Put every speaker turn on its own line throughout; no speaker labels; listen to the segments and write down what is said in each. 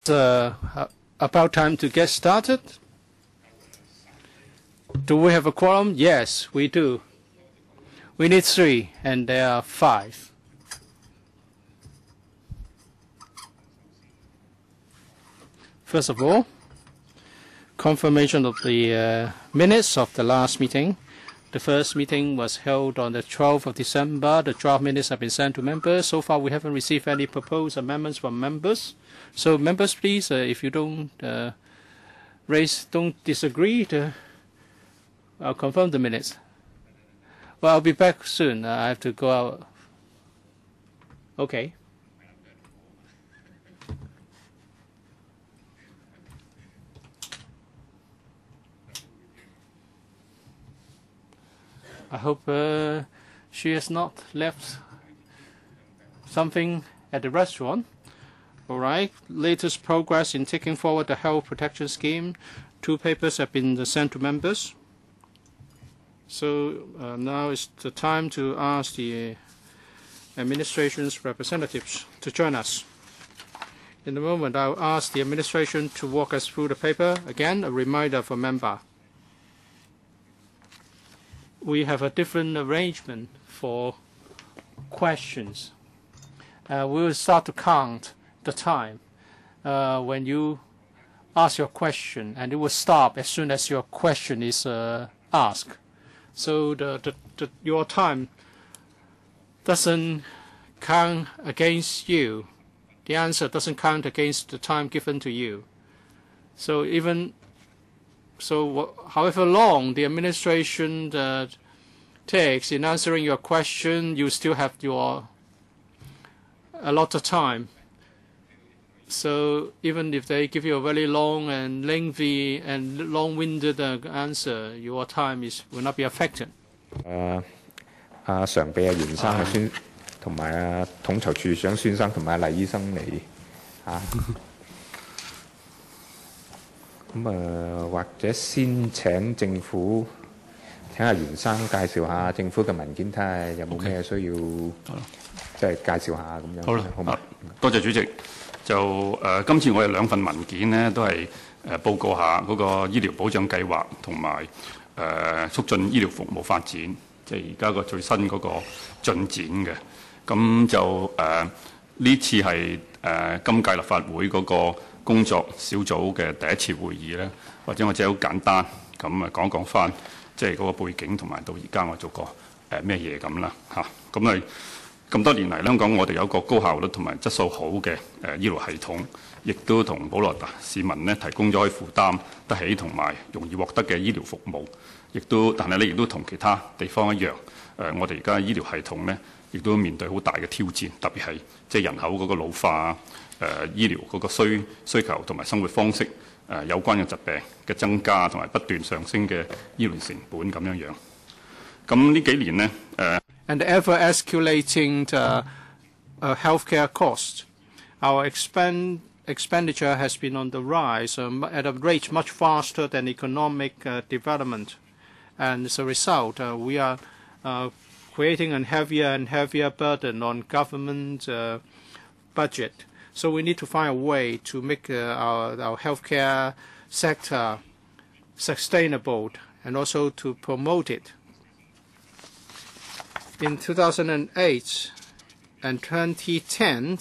About time to get started. Do we have a quorum? Yes, we do. We need 3, and there are 5. First of all, confirmation of the minutes of the last meeting. The first meeting was held on the 12th of December. The draft minutes have been sent to members. So far, we haven't received any proposed amendments from members. So, members, please, if you don't don't disagree, I'll confirm the minutes. Well, I'll be back soon. I have to go out. Okay. I hope she has not left something at the restaurant. All right. Latest progress in taking forward the health protection scheme. 2 papers have been sent to members. So now is the time to ask the administration's representatives to join us. In a moment, I'll ask the administration to walk us through the paper. Again, a reminder for member. We have a different arrangement for questions. We will start to count the time when you ask your question, and it will stop as soon as your question is asked. So your time doesn't count against you. The answer doesn't count against the time given to you. So however long the administration takes in answering your question, you still have a lot of time. So even if they give you a very long and lengthy and long-winded answer, your time will not be affected.
常秘袁生孫同埋統籌處長孫生同埋黎醫生嚟嚇。咁或者先請政府請阿袁生介紹下政府嘅文件，睇下有冇咩需要即係介紹下咁樣。好啦，好嘛。
多謝主席。就今次我有2份文件呢，都係報告下嗰個醫療保障計劃同埋促進醫療服務發展，即係而家個最新嗰個進展嘅。咁就呢次係今屆立法會嗰個工作小組嘅第一次會議咧，或者我只係好簡單咁講翻，即係嗰個背景同埋到而家我做過咩嘢咁啦嚇。咁咁多年嚟，香港我哋有一個高效率同埋質素好嘅醫療系統，亦都同普羅市民呢提供咗可以負擔得起同埋容易獲得嘅醫療服務，但係咧亦都同其他地方一樣，我哋而家醫療系統呢亦都面對好大嘅挑戰，特別係即係人口嗰個老化、醫療嗰個需求同埋生活方式有關嘅疾病嘅增加，同埋不斷上升嘅醫療成本咁樣樣。咁呢幾年呢
and the ever-escalating healthcare cost. Our expenditure has been on the rise at a rate much faster than economic development. And as a result, we are creating a heavier and heavier burden on government budget. So we need to find a way to make our healthcare sector sustainable and also to promote it. In 2008 and 2010,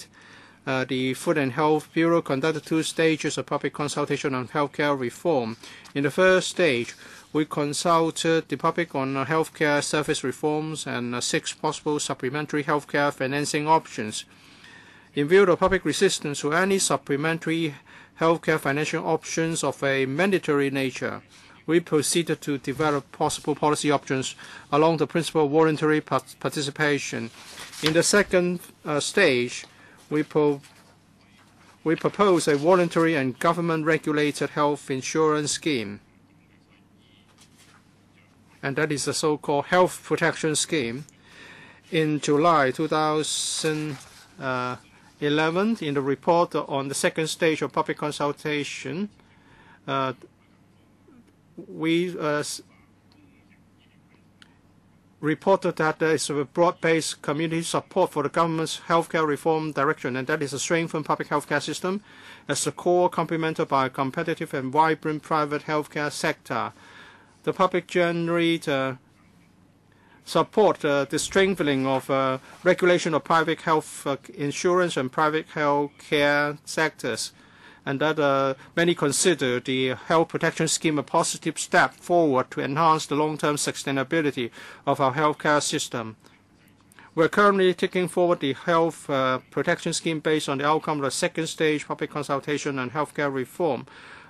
the Food and Health Bureau conducted 2 stages of public consultation on healthcare reform. In the first stage, we consulted the public on healthcare service reforms and 6 possible supplementary healthcare financing options. In view of public resistance to any supplementary healthcare financial options of a mandatory nature, we proceeded to develop possible policy options along the principle of voluntary participation. In the second stage, we propose a voluntary and government-regulated health insurance scheme, and that is the so-called health protection scheme. In July 2011, in the report on the second stage of public consultation, we reported that there is a broad-based community support for the government's healthcare reform direction, and that is to strengthen public healthcare system as the core, complemented by a competitive and vibrant private healthcare sector. The public generally support the strengthening of regulation of private health insurance and private health care sectors, and that many consider the health protection scheme a positive step forward to enhance the long-term sustainability of our healthcare system. We're currently taking forward the health protection scheme based on the outcome of the second stage public consultation on healthcare reform.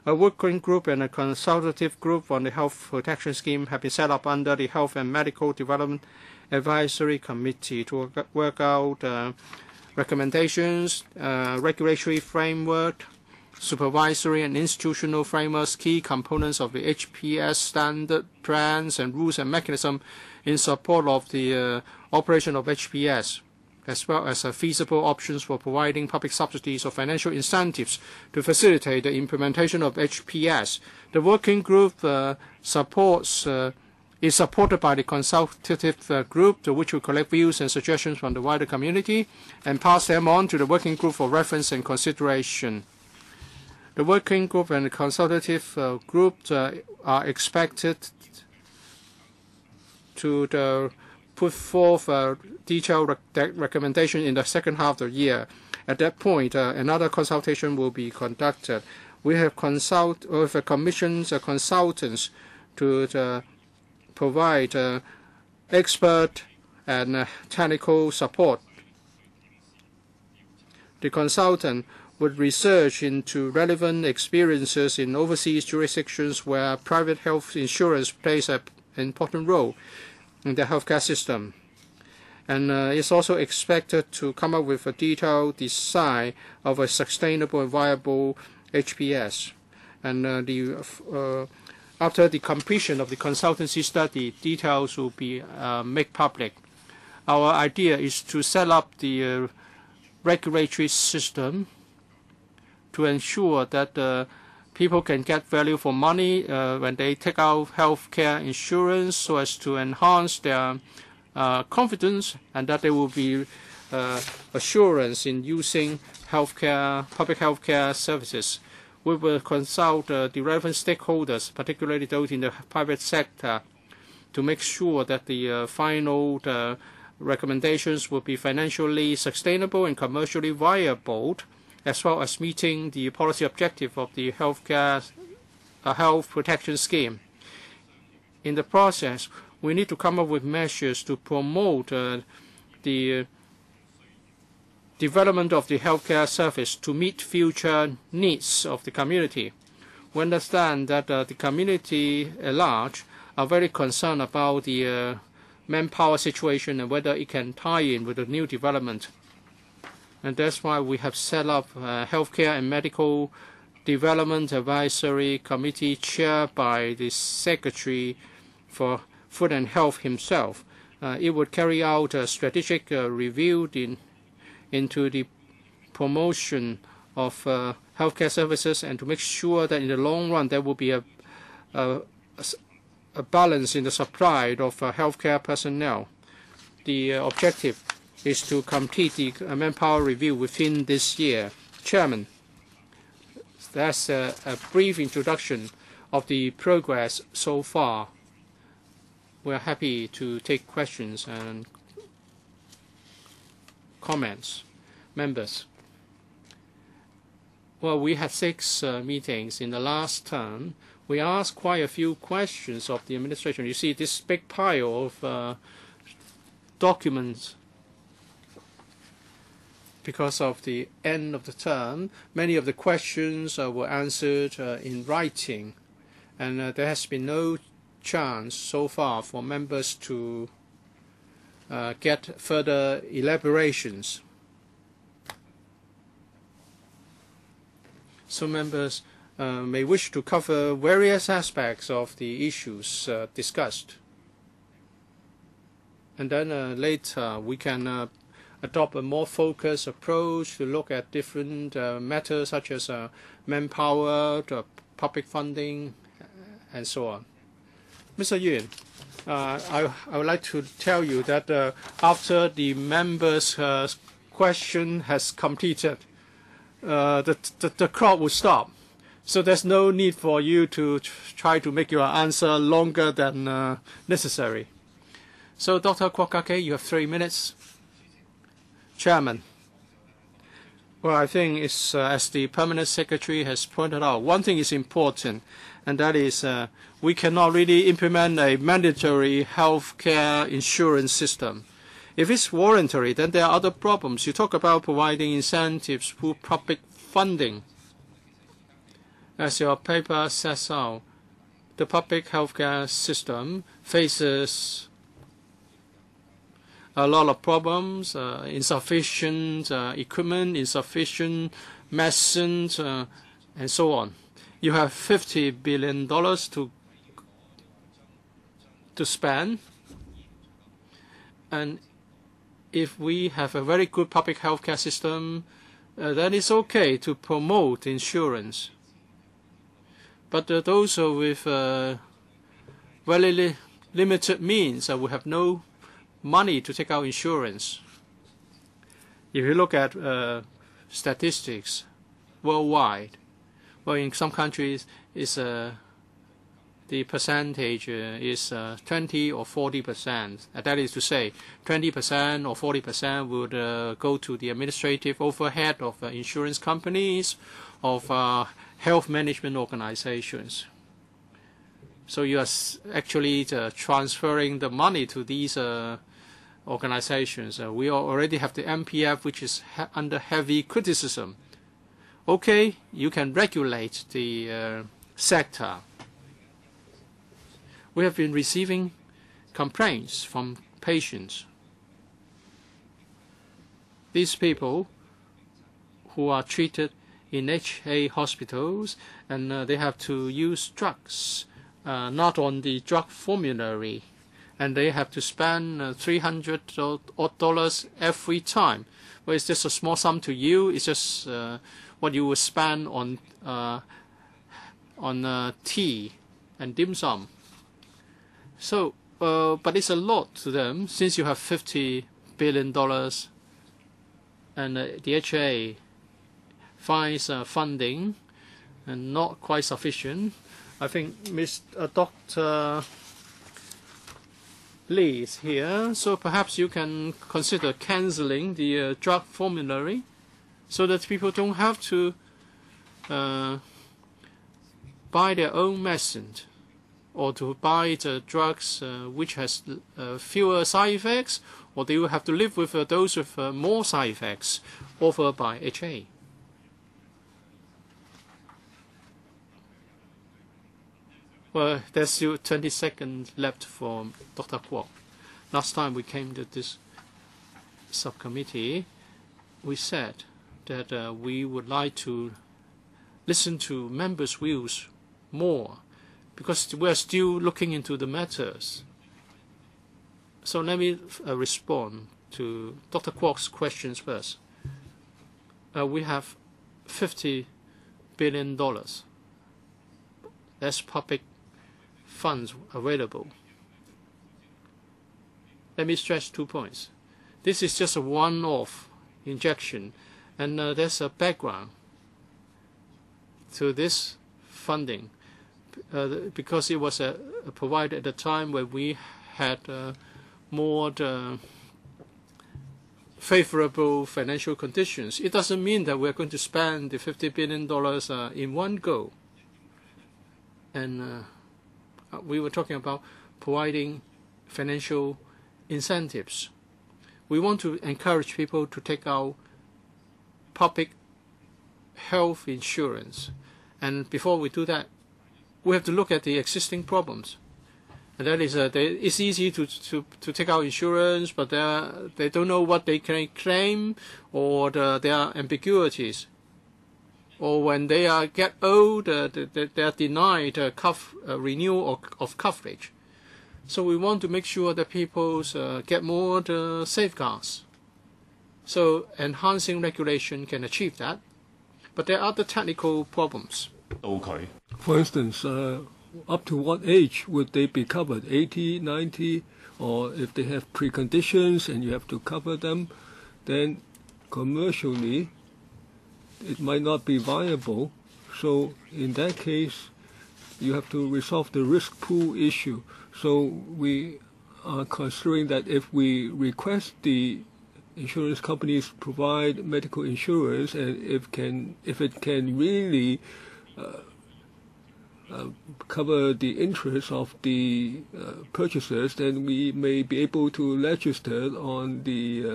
A working group and a consultative group on the health protection scheme have been set up under the Health and Medical Development Advisory Committee to work out recommendations, regulatory framework, supervisory and institutional frameworks, key components of the HPS standard plans and rules and mechanism in support of the operation of HPS, as well as feasible options for providing public subsidies or financial incentives to facilitate the implementation of HPS. The working group is supported by the consultative group, to which we collect views and suggestions from the wider community and pass them on to the working group for reference and consideration. The working group and the consultative group are expected to put forth a detailed recommendation in the second half of the year. At that point, another consultation will be conducted. We have commissioned consultants to provide expert and technical support. The consultant would research into relevant experiences in overseas jurisdictions where private health insurance plays an important role in the healthcare system. And it's also expected to come up with a detailed design of a sustainable and viable HPS. And after the completion of the consultancy study, details will be made public. Our idea is to set up the regulatory system to ensure that people can get value for money when they take out healthcare insurance, so as to enhance their confidence, and that there will be assurance in using public healthcare services. We will consult the relevant stakeholders, particularly those in the private sector, to make sure that the final recommendations will be financially sustainable and commercially viable, as well as meeting the policy objective of the health protection scheme. In the process, we need to come up with measures to promote the development of the healthcare service to meet future needs of the community. We understand that the community at large are very concerned about the manpower situation and whether it can tie in with the new development. And that's why we have set up a Healthcare and Medical Development Advisory Committee chaired by the Secretary for Food and Health himself. It would carry out a strategic review into the promotion of healthcare services, and to make sure that in the long run there will be a balance in the supply of healthcare personnel. The objective is to complete the manpower review within this year. Chairman, that's a brief introduction of the progress so far. We're happy to take questions and comments. Members. Well, we had 6 meetings in the last term. We asked quite a few questions of the administration. You see this big pile of documents. Because of the end of the term, many of the questions were answered in writing, and there has been no chance so far for members to get further elaborations. So members may wish to cover various aspects of the issues discussed. And then later we can adopt a more focused approach to look at different matters such as manpower, public funding, and so on. Mr. Yuan. I would like to tell you that after the members' question has completed, the crowd will stop. So there's no need for you to try to make your answer longer than necessary. So Dr. Kwok, you have 3 minutes. Chairman. Well, I think it's, as the Permanent Secretary has pointed out, one thing is important, and that is we cannot really implement a mandatory health care insurance system. If it's voluntary, then there are other problems. You talk about providing incentives through public funding. As your paper says out, the public healthcare system faces a lot of problems, insufficient equipment, insufficient medicines, and so on. You have $50 billion to spend, and if we have a very good public healthcare system, then it's okay to promote insurance. But those with very limited means will have no money to take out insurance. If you look at statistics worldwide, well, in some countries, it's, the percentage is 20 or 40%. That is to say, 20% or 40% would go to the administrative overhead of insurance companies, of health management organizations. So you are actually transferring the money to these organizations. We already have the MPF, which is under heavy criticism. Okay, you can regulate the sector. We have been receiving complaints from patients. These people who are treated in HA hospitals, and they have to use drugs not on the drug formulary, and they have to spend $300 every time. Well, it's just a small sum to you. It's just what you will spend on tea and dim sum. So, but it's a lot to them since you have $50 billion, and the HA finds funding and not quite sufficient. I think Dr. Lee is here, so perhaps you can consider cancelling the drug formulary so that people don't have to buy their own medicine or to buy the drugs which has fewer side effects, or they will have to live with those with more side effects offered by HA. Well, there's still 20 seconds left for Dr. Kwok. Last time we came to this subcommittee, we said that we would like to listen to members' views more because we're still looking into the matters. So let me respond to Dr. Kwok's questions first. We have $50 billion. That's public funds available. Let me stress 2 points. This is just a one-off injection, and there's a background to this funding because it was provided at a time when we had more favorable financial conditions. It doesn't mean that we're going to spend the $50 billion in one go. And we were talking about providing financial incentives. We want to encourage people to take out public health insurance. And before we do that, we have to look at the existing problems. And that is, it's easy to take out insurance, but they don't know what they can claim, or there are ambiguities. Or when they get old, they are denied renewal of coverage. So we want to make sure that people get more safeguards. So enhancing regulation can achieve that. But there are other technical problems.
For instance, up to what age would they be covered? 80, 90, or if they have preconditions and you have to cover them, then commercially it might not be viable. So in that case, you have to resolve the risk pool issue. So we are considering that if we request the insurance companies provide medical insurance, and if it can really cover the interests of the purchasers, then we may be able to legislate on the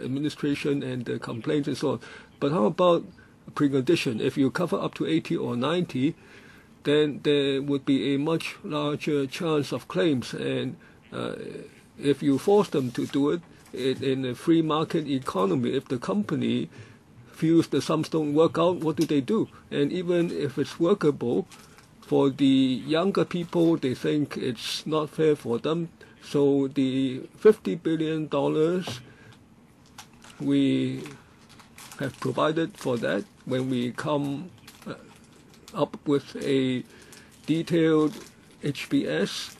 administration and the complaints and so on. But how about precondition? If you cover up to 80 or 90, then there would be a much larger chance of claims. And if you force them to do it in a free market economy, if the company feels the sums don't work out, what do? And even if it's workable, for the younger people, they think it's not fair for them. So the $50 billion we have provided for that when we come up with a detailed HPS.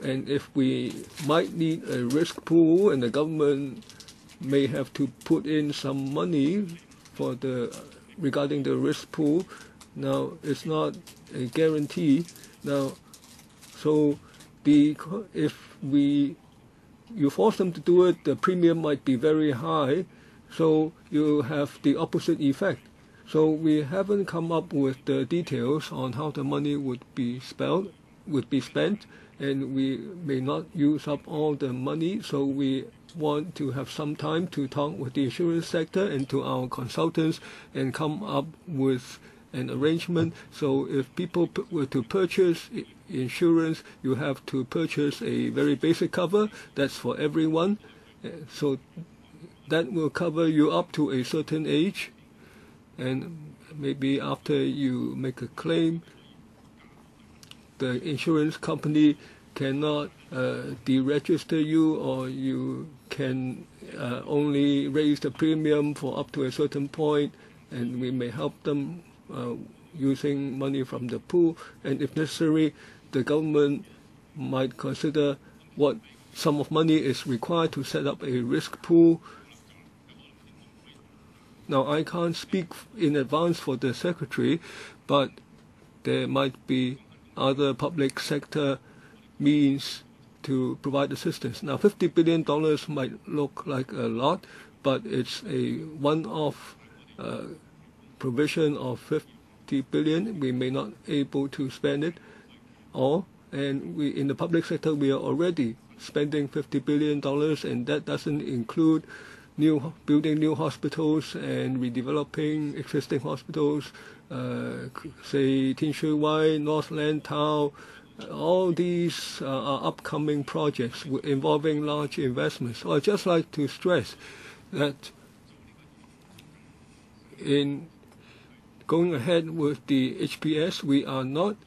And if we might need a risk pool, and the government may have to put in some money for regarding the risk pool. Now, it's not a guarantee. Now, so if you force them to do it, the premium might be very high. So you have the opposite effect. So we haven't come up with the details on how the money would be spent, and we may not use up all the money. So we want to have some time to talk with the insurance sector and to our consultants and come up with an arrangement. So if people were to purchase insurance, you have to purchase a very basic cover. That's for everyone. So that will cover you up to a certain age. And maybe after you make a claim, the insurance company cannot deregister you, or you can only raise the premium for up to a certain point, and we may help them using money from the pool. And if necessary, the government might consider what sum of money is required to set up a risk pool. Now, I can't speak in advance for the Secretary, but there might be other public sector means to provide assistance. Now, $50 billion might look like a lot, but it's a one-off provision of $50 billion. We may not able to spend it all, and in the public sector we are already spending $50 billion, and that doesn't include building new hospitals and redeveloping existing hospitals, say Tin Shui Wai, Northland Town. All these are upcoming projects involving large investments. So I'd just like to stress that in going ahead with the HPS, we are not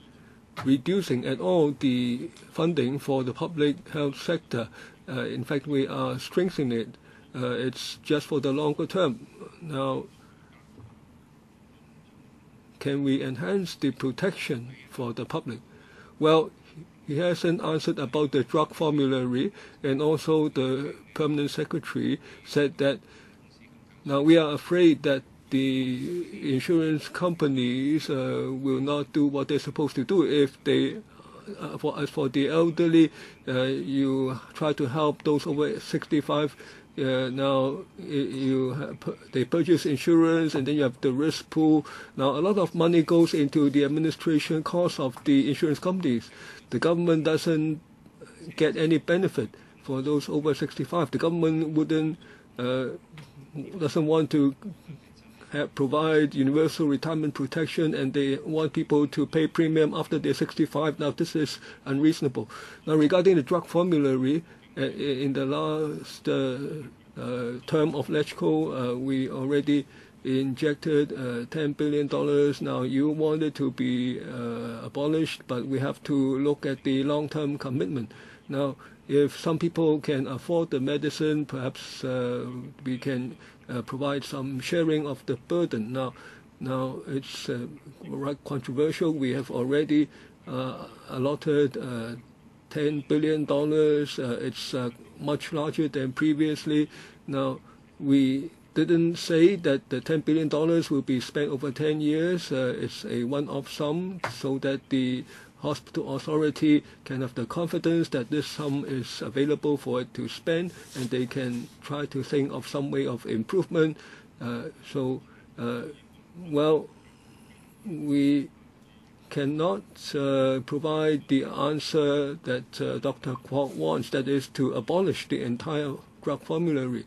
reducing at all the funding for the public health sector. In fact, we are strengthening it. It's just for the longer term. Now, can we enhance the protection for the public? Well, he hasn't answered about the drug formulary, and also the permanent secretary said that now we are afraid that the insurance companies will not do what they're supposed to do. If they, as for the elderly, you try to help those over 65. Now they purchase insurance, and then you have the risk pool. Now a lot of money goes into the administration costs of the insurance companies. The government doesn't get any benefit for those over 65. The government doesn't want to provide universal retirement protection, and they want people to pay premium after they're 65. Now this is unreasonable. Now regarding the drug formulary, in the last term of LegCo, we already injected $10 billion. Now you want it to be abolished, but we have to look at the long-term commitment. Now, if some people can afford the medicine, perhaps we can provide some sharing of the burden. Now it's controversial. We have already allotted $10 billion. It's much larger than previously. Now, we didn't say that the $10 billion will be spent over 10 years. It's a one-off sum so that the hospital authority can have the confidence that this sum is available for it to spend, and they can try to think of some way of improvement. Well, we cannot provide the answer that Dr. Kwok wants, that is to abolish the entire drug formulary.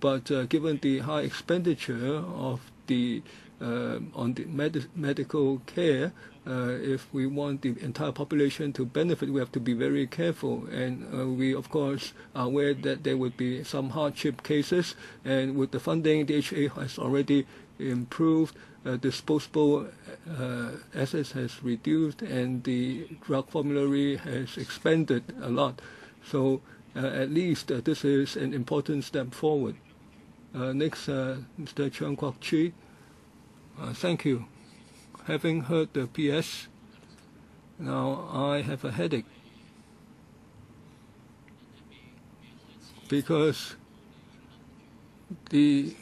But given the high expenditure of the on the medical care, if we want the entire population to benefit, we have to be very careful. And we, of course, are aware that there would be some hardship cases. And with the funding, the HA has already improved. Disposable assets has reduced, and the drug formulary has expanded a lot. So at least this is an important step forward. Next, Mr. Cheung Kwok Chi. Thank you. Having heard the PS, now I have a headache because the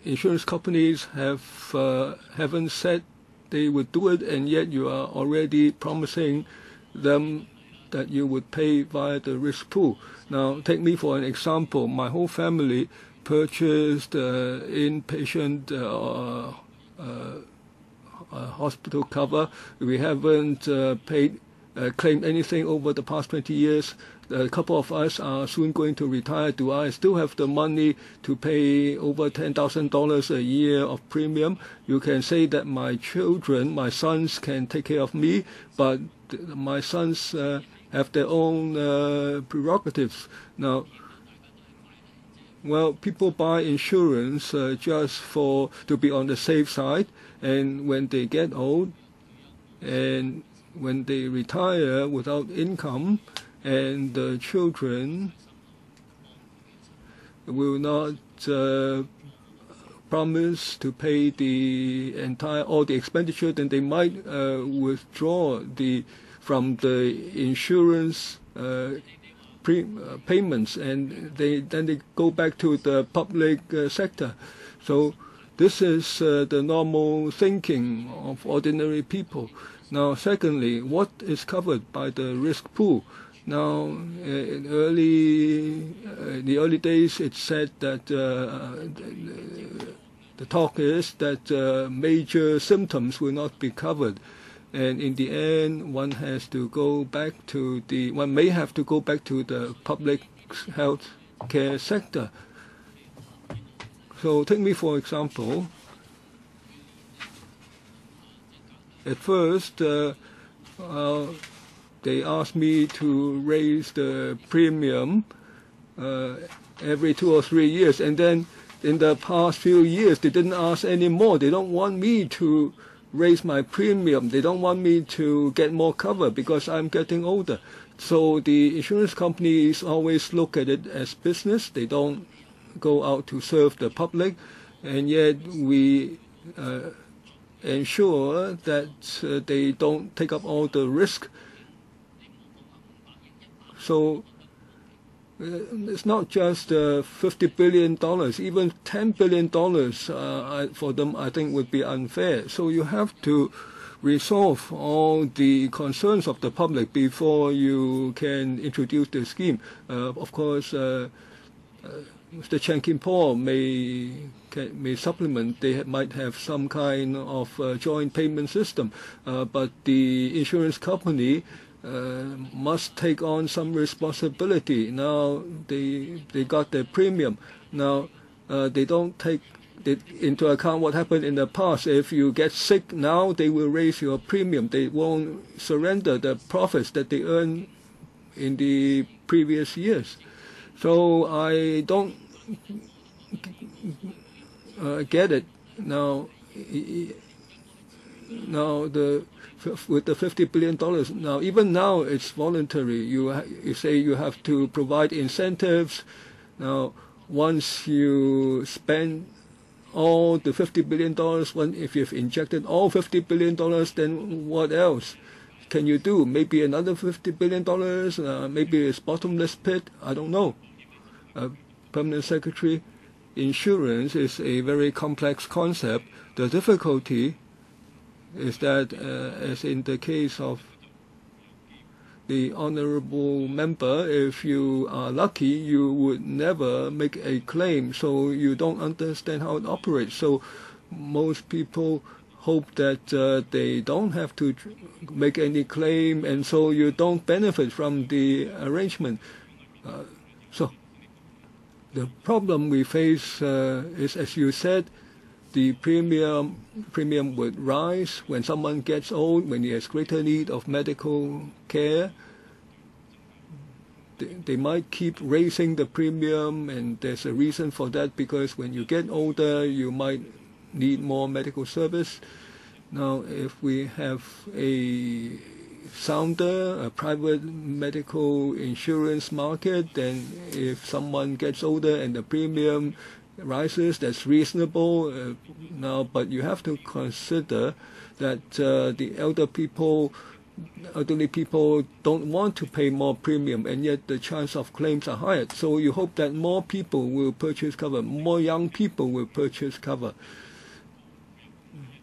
insurance companies haven't said they would do it, and yet you are already promising them that you would pay via the risk pool. Now, take me for an example. My whole family purchased inpatient hospital cover. We haven't claimed anything over the past 20 years. A couple of us are soon going to retire. Do I still have the money to pay over $10,000 a year of premium? You can say that my children, my sons, can take care of me, but my sons have their own prerogatives. Now, well, people buy insurance just to be on the safe side, and when they get old and when they retire without income, and the children will not promise to pay all the expenditure, then they might withdraw from the insurance payments, and then they go back to the public sector. So this is the normal thinking of ordinary people. Now, secondly, what is covered by the risk pool? Now, in the early days, it said that the talk is that major symptoms will not be covered. And in the end, one may have to go back to the public health care sector. So take me for example. At first, they asked me to raise the premium every 2 or 3 years, and then in the past few years, they didn't ask any more. They don't want me to raise my premium. They don't want me to get more cover because I'm getting older. So the insurance companies always look at it as business. They don't go out to serve the public, and yet we ensure that they don't take up all the risk. So it's not just $50 billion, even $10 billion for them, I think, would be unfair. So you have to resolve all the concerns of the public before you can introduce the scheme. Of course, Mr. Chan Kim Paul may supplement. They might have some kind of joint payment system, but the insurance company must take on some responsibility. Now they got their premium. Now they don't take into account what happened in the past. If you get sick now, they will raise your premium. They won't surrender the profits that they earned in the previous years. So I don't get it now. With the $50 billion, now even now it's voluntary. You say you have to provide incentives. Now, once you spend all the $50 billion, if you've injected all $50 billion, then what else can you do? Maybe another $50 billion, maybe it's bottomless pit, I don't know. Permanent Secretary, insurance is a very complex concept. The difficulty is that, as in the case of the honorable member, if you are lucky, you would never make a claim, so you don't understand how it operates. So most people hope that they don't have to make any claim, and so you don't benefit from the arrangement. So the problem we face is, as you said, the premium would rise when someone gets old, when he has greater need of medical care. They might keep raising the premium, and there's a reason for that, because when you get older, you might need more medical service. Now, if we have a sounder, a private medical insurance market, then if someone gets older and the premium rises, that's reasonable now, but you have to consider that the elderly people don't want to pay more premium, and yet the chance of claims are higher. So you hope that more people will purchase cover, more young people will purchase cover.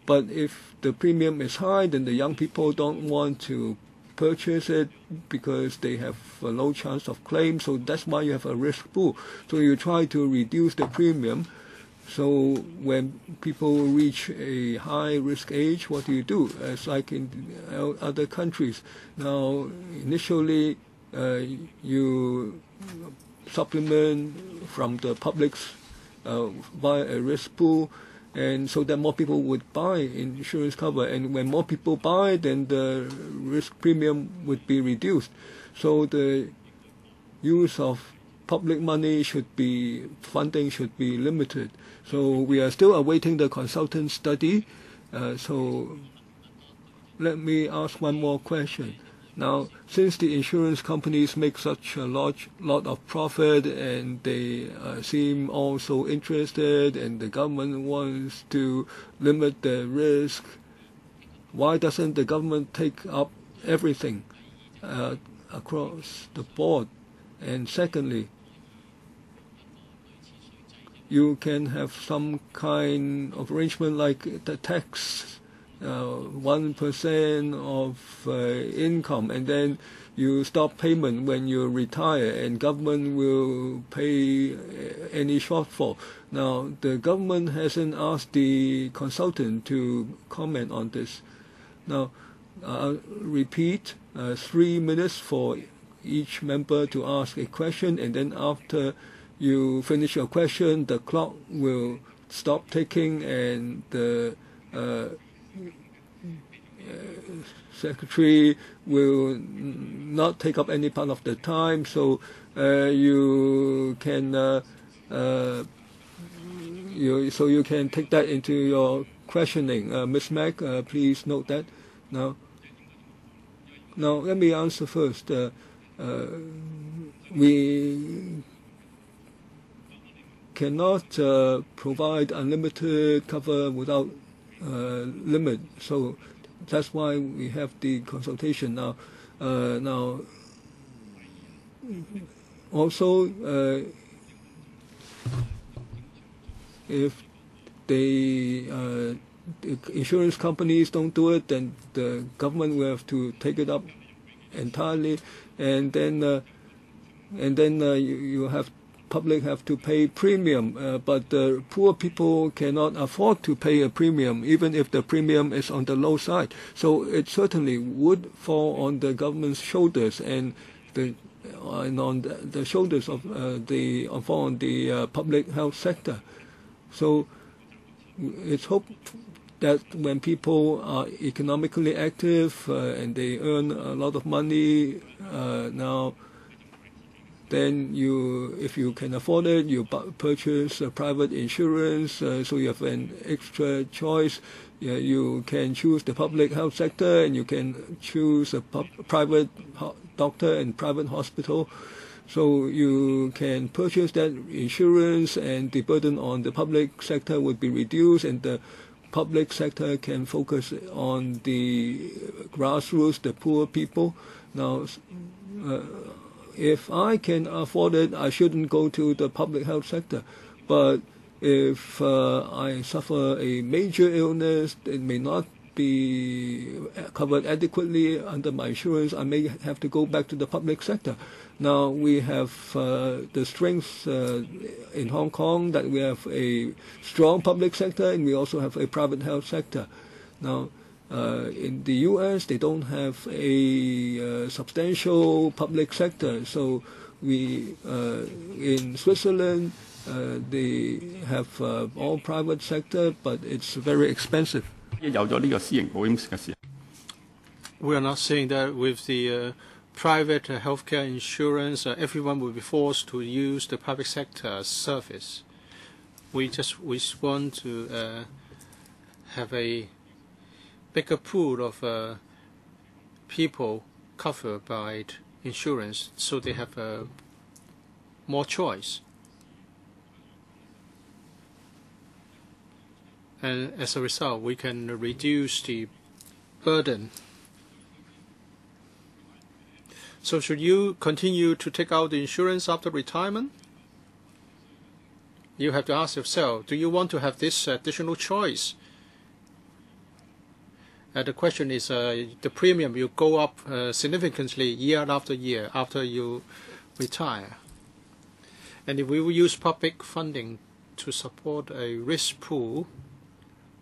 But if the premium is high, then the young people don't want to purchase it because they have a low chance of claim. So that's why you have a risk pool. So you try to reduce the premium. So when people reach a high-risk age, what do? As like in other countries. Now, initially, you supplement from the public's via a risk pool, and so that more people would buy insurance cover. And when more people buy, then the risk premium would be reduced. So the use of public money funding should be limited. So we are still awaiting the consultant study. So let me ask one more question. Now, since the insurance companies make such a lot of profit, and they seem also interested, and the government wants to limit the risk, why doesn't the government take up everything across the board? And secondly, you can have some kind of arrangement like the tax, 1% of income, and then you stop payment when you retire, and government will pay any shortfall. Now, the government hasn't asked the consultant to comment on this. Now, I'll repeat, 3 minutes for each member to ask a question, and then after you finish your question, the clock will stop ticking, and the secretary will not take up any part of the time, so you can you can take that into your questioning. Ms. Mack, please note that. Now let me answer first. We cannot provide unlimited cover without limit. So that's why we have the consultation now. Now, also, if the insurance companies don't do it, then the government will have to take it up entirely, and then you have public have to pay premium, but the poor people cannot afford to pay a premium, even if the premium is on the low side. So it certainly would fall on the government's shoulders, and on the shoulders of fall on the public health sector. So it's hoped that when people are economically active and they earn a lot of money now, then if you can afford it, you purchase private insurance, so you have an extra choice. You can choose the public health sector, and you can choose a private doctor and private hospital. So you can purchase that insurance, and the burden on the public sector would be reduced, and the public sector can focus on the grassroots, the poor people. Now, if I can afford it, I shouldn't go to the public health sector. But if I suffer a major illness, it may not be covered adequately under my insurance, I may have to go back to the public sector. Now we have the strength in Hong Kong that we have a strong public sector, and we also have a private health sector. Now in the U.S. they don't have a substantial public sector, so we in Switzerland they have all private sector, but it's very expensive.
We
are not saying that with the private healthcare insurance, everyone will be forced to use the public sector service. We want to have a bigger pool of people covered by insurance, so they have more choice. And as a result, we can reduce the burden. So should you continue to take out the insurance after retirement? You have to ask yourself, do you want to have this additional choice? The question is, the premium will go up significantly year after year after you retire. And if we will use public funding to support a risk pool,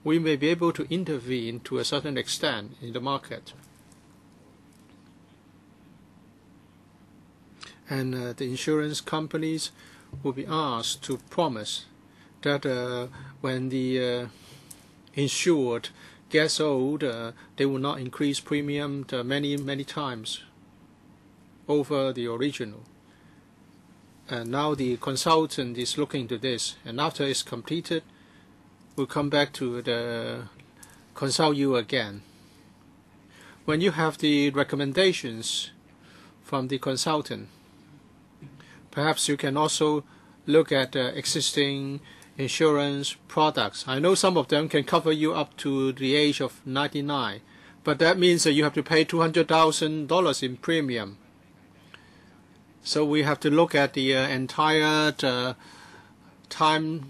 we may be able to intervene to a certain extent in the market. And the insurance companies will be asked to promise that when the insured gets old, they will not increase premium many times over the original. And now the consultant is looking into this, and after it's completed, we'll come back to consult you again. When you have the recommendations from the consultant, perhaps you can also look at existing insurance products. I know some of them can cover you up to the age of 99, but that means that you have to pay $200,000 in premium. So we have to look at the entire timeline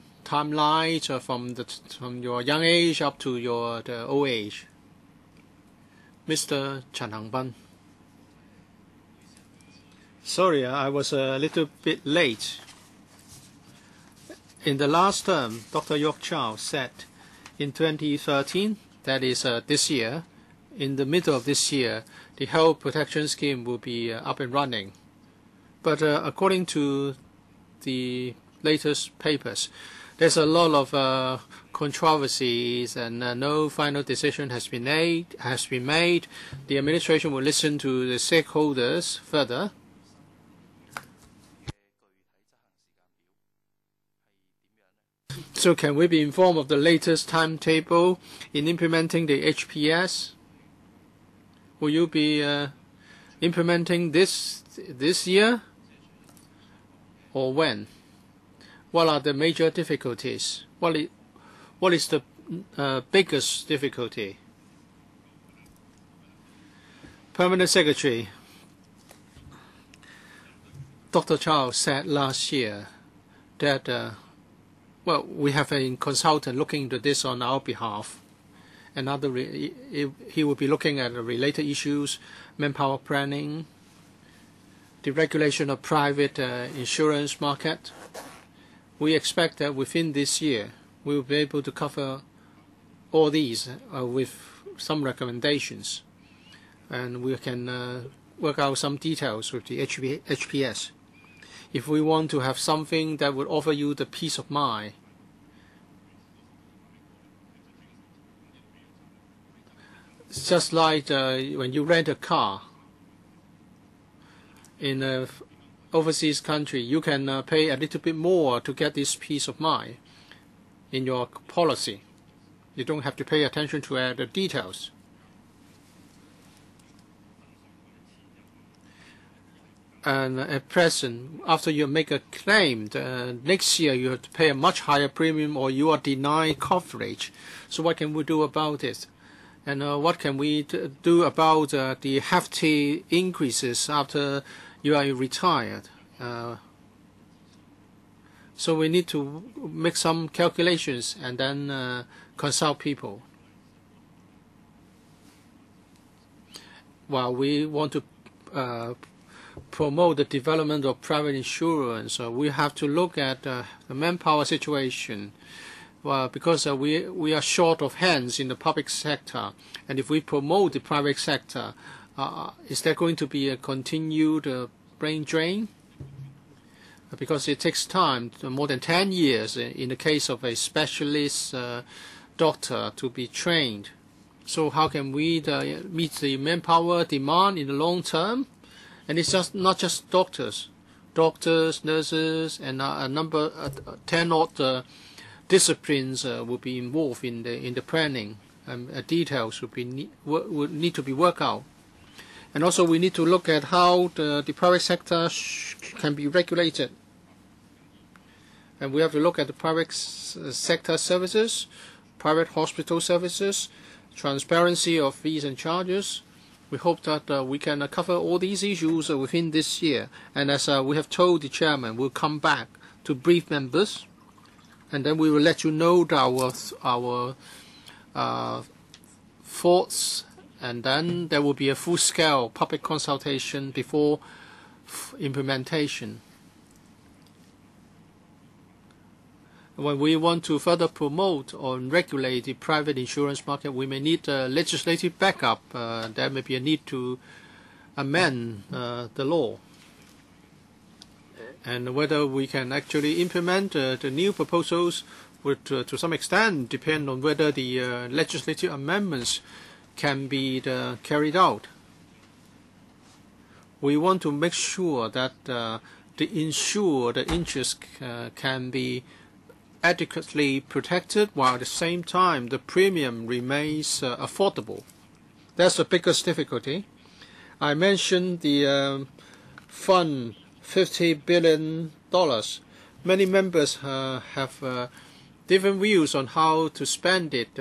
from your young age up to your old age. Mr. Chen Hangban. Sorry, I was a little bit late. In the last term, Dr. York Chow said in 2013, that is this year, in the middle of this year, the health protection scheme will be up and running. But according to the latest papers, there's a lot of controversies, and no final decision has been made. The administration will listen to the stakeholders further. So can we be informed of the latest timetable in implementing the HPS? Will you be implementing this year, or when? What are the major difficulties? What is the biggest difficulty? Permanent Secretary Dr. Chow said last year that we have a consultant looking into this on our behalf. He will be looking at related issues, manpower planning, the regulation of private insurance market. We expect that within this year, we will be able to cover all these with some recommendations. And we can work out some details with the HPS. If we want to have something that would offer you the peace of mind, it's just like when you rent a car in an overseas country, you can pay a little bit more to get this peace of mind in your policy. You don't have to pay attention to the details. And at present, after you make a claim, next year you have to pay a much higher premium or you are denied coverage. So what can we do about it? And what can we do about the hefty increases after you are retired? So we need to make some calculations and then consult people. While we want to promote the development of private insurance, we have to look at the manpower situation. Well, because we are short of hands in the public sector, and if we promote the private sector, is there going to be a continued brain drain? Because it takes time, more than 10 years, in the case of a specialist doctor to be trained. So how can we meet the manpower demand in the long term? And it's just not just doctors, nurses, and a number, 10 odd disciplines will be involved in the planning. Details would need to be worked out. And also we need to look at how the private sector can be regulated. And we have to look at the private sector services, private hospital services, transparency of fees and charges. We hope that we can cover all these issues within this year. And as we have told the chairman, we'll come back to brief members, and then we will let you know our thoughts, and then there will be a full-scale public consultation before implementation. When we want to further promote or regulate the private insurance market, we may need legislative backup. There may be a need to amend the law. And whether we can actually implement the new proposals would, to some extent, depend on whether the legislative amendments can be carried out. We want to make sure that the insured interest can be adequately protected, while at the same time the premium remains affordable. That's the biggest difficulty. I mentioned the fund, $50 billion. Many members have different views on how to spend it.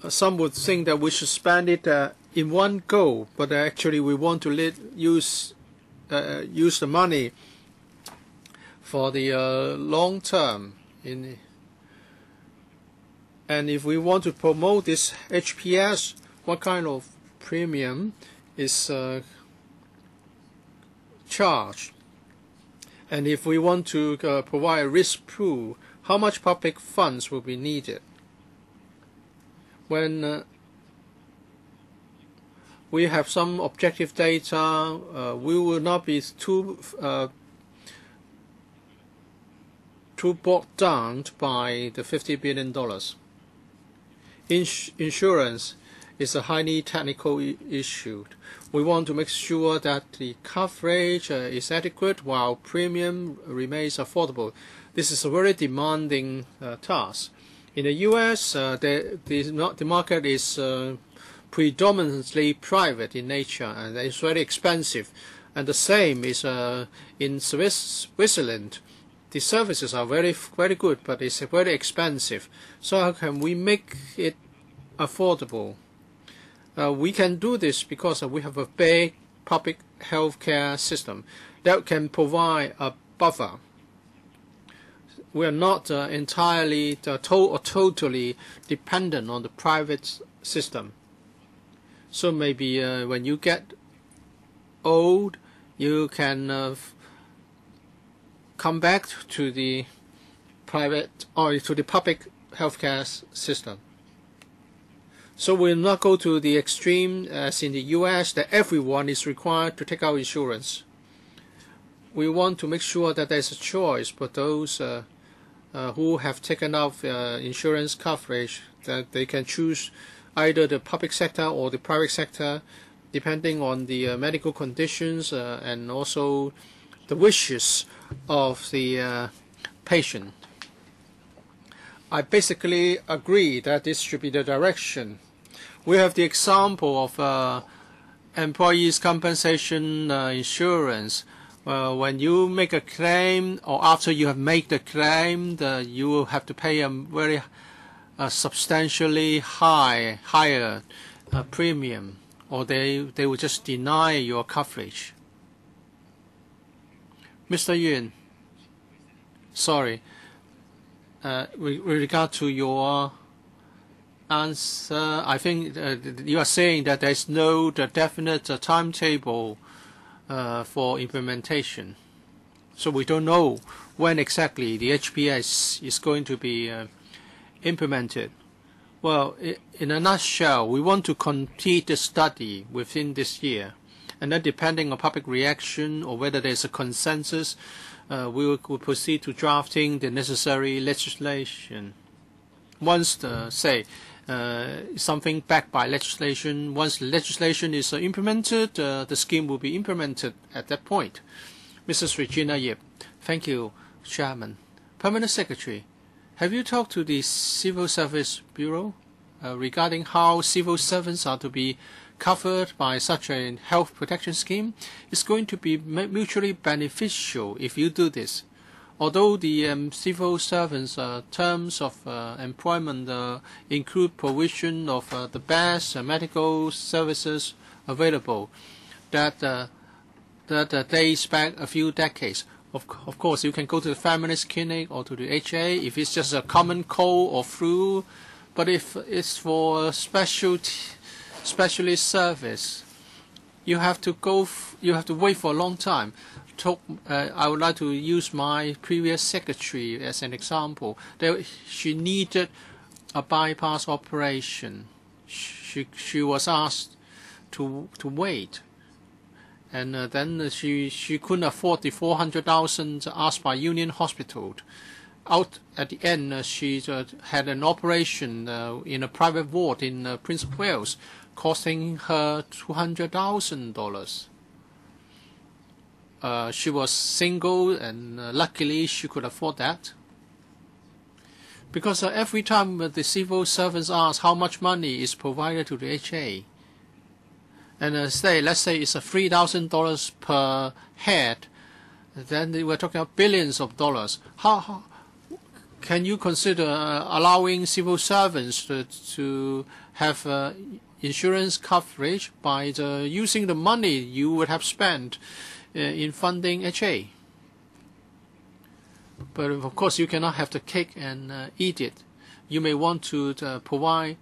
Some would think that we should spend it in one go, but actually we want to use the money for the long term. And if we want to promote this HPS, what kind of premium is charged? And if we want to provide a risk pool, how much public funds will be needed? When we have some objective data, we will not be too bogged down by the $50 billion. Insurance is a highly technical issue. We want to make sure that the coverage is adequate while premium remains affordable. This is a very demanding task. In the U.S., the market is predominantly private in nature, and it's very expensive. And the same is in Switzerland. The services are very, very good, but it's very expensive. So how can we make it affordable? We can do this because we have a big public healthcare system that can provide a buffer. We are not entirely totally dependent on the private system. So maybe when you get old, you can come back to the private or to the public healthcare system. So we'll not go to the extreme as in the U.S. that everyone is required to take out insurance. We want to make sure that there's a choice for those who have taken out insurance coverage, that they can choose either the public sector or the private sector, depending on the medical conditions and also the wishes of the patient. I basically agree that this should be the direction. We have the example of employees' compensation insurance, when you make a claim or after you have made the claim, you will have to pay a very substantially higher premium, or they will just deny your coverage. Mr. Yuen, sorry, with regard to your answer, I think you are saying that there is no definite timetable for implementation. So we don't know when exactly the HPS is going to be implemented. Well, in a nutshell, we want to complete the study within this year. And then depending on public reaction or whether there's a consensus, we will proceed to drafting the necessary legislation. Once, something backed by legislation, once legislation is implemented, the scheme will be implemented at that point. Mrs. Regina Yip. Thank you, Chairman. Permanent Secretary, have you talked to the Civil Service Bureau regarding how civil servants are to be covered by such a health protection scheme? It's going to be mutually beneficial if you do this. Although the civil servants' terms of employment include provision of the best medical services available that dates back a few decades. Of course, you can go to the family's clinic or to the HA if it's just a common cold or flu. But if it's for specialist service, you have to wait for a long time. I would like to use my previous secretary as an example. She needed a bypass operation. She was asked to wait, and then she couldn't afford the $400,000 asked by Union Hospital. Out at the end, she had an operation in a private ward in Prince of Wales, costing her $200,000. She was single, and luckily she could afford that. Because every time the civil servants ask how much money is provided to the HA, and let's say it's $3,000 per head, then we're talking about billions of dollars. How can you consider allowing civil servants to have insurance coverage by using the money you would have spent in funding HA? But of course, you cannot have the cake and eat it. You may want to provide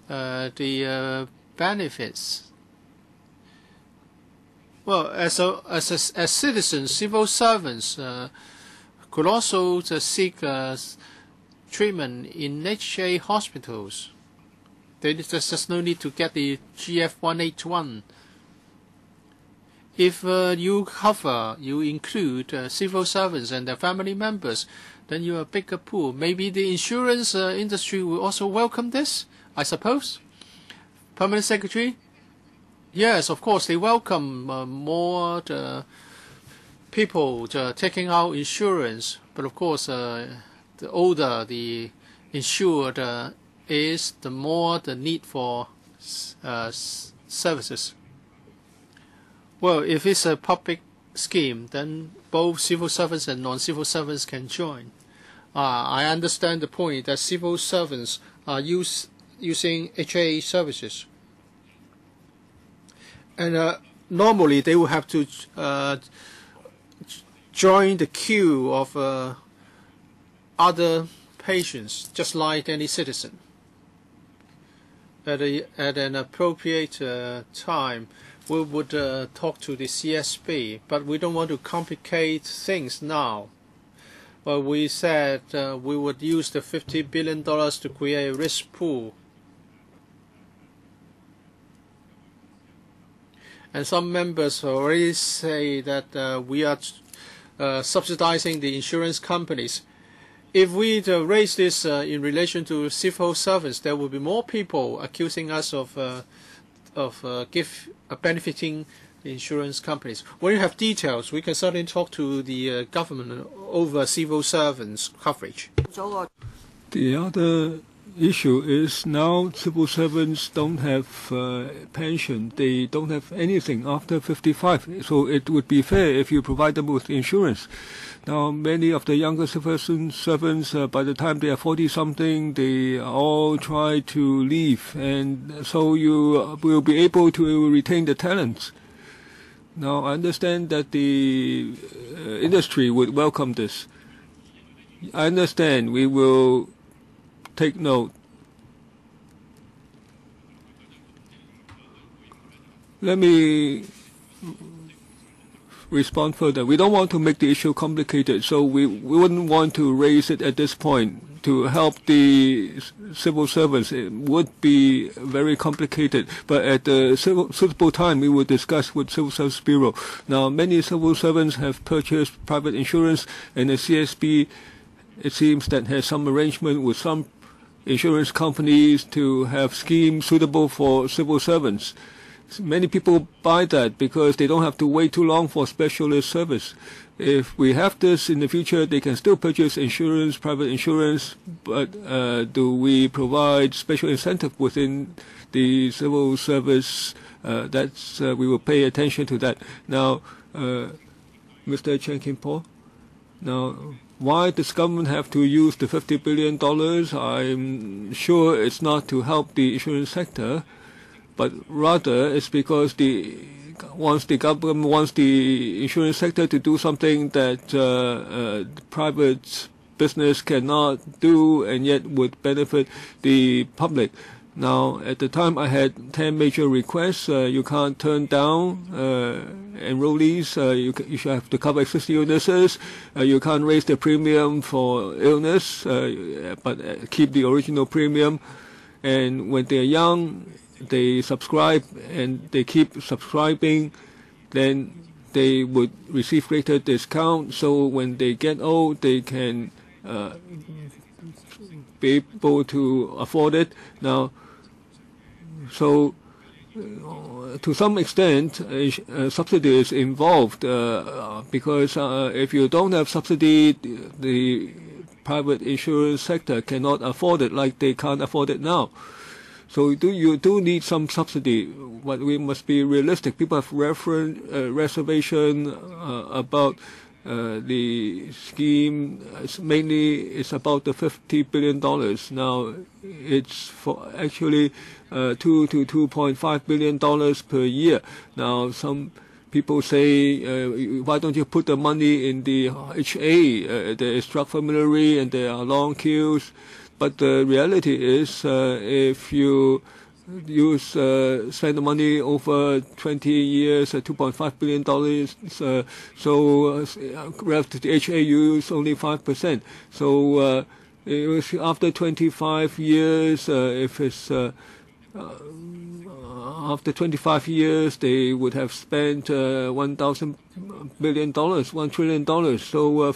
the benefits. Well, as citizens, civil servants could also seek treatment in HA hospitals. There's just no need to get the GF181. If you include civil servants and their family members, then you have a bigger pool. Maybe the insurance industry will also welcome this, I suppose. Permanent Secretary? Yes, of course, they welcome more people taking out insurance. But of course, the older the insured is, the more the need for services. Well, if it's a public scheme, then both civil servants and non-civil servants can join. I understand the point that civil servants are using HA services. And normally they will have to join the queue of other patients, just like any citizen. At an appropriate time, we would talk to the CSB, but we don't want to complicate things now. Well, we said we would use the $50 billion to create a risk pool. And some members already say that we are subsidizing the insurance companies. If we raise this in relation to civil servants, there will be more people accusing us of benefiting the insurance companies. When you have details, we can certainly talk to the government over civil servants coverage.
The other issue is now civil servants don't have pension. They don't have anything after 55. So it would be fair if you provide them with insurance. Now, many of the younger civil servants, by the time they are 40-something, they all try to leave. And so you will be able to retain the talents. Now, I understand that the industry would welcome this. I understand. We will take note. Let me respond further. We don't want to make the issue complicated, so we wouldn't want to raise it at this point. To help the civil servants, it would be very complicated. But at the suitable time, we will discuss with Civil Service Bureau. Now, many civil servants have purchased private insurance, and the CSB, it seems, that has some arrangement with some insurance companies to have schemes suitable for civil servants. Many people buy that because they don't have to wait too long for specialist service. If we have this in the future, they can still purchase insurance, private insurance, but do we provide special incentive within the civil service? We will pay attention to that. Now, Mr. Chen Kim-po, now, why does government have to use the $50 billion? I'm sure it's not to help the insurance sector, but rather it's because the government wants the insurance sector to do something that private business cannot do and yet would benefit the public. Now, at the time, I had 10 major requests. You can't turn down enrollees. You should have to cover existing illnesses. You can't raise the premium for illness, but keep the original premium. And when they're young, they subscribe and they keep subscribing, then they would receive greater discount. So when they get old, they can be able to afford it. Now, so to some extent, subsidy is involved because if you don't have subsidy, the private insurance sector cannot afford it like they can't afford it now. So you do need some subsidy, but we must be realistic. People have reservation about the scheme. It's about the $50 billion. Now, it's for actually $2 to $2.5 billion per year. Now, some people say, why don't you put the money in the HA? There is drug formulary and there are long queues. But the reality is, if you spend the money over 20 years, $2.5 billion, so relative to the HA, you use only 5%. So after 25 years, if it's after 25 years, they would have spent $1,000 billion, $1 trillion. So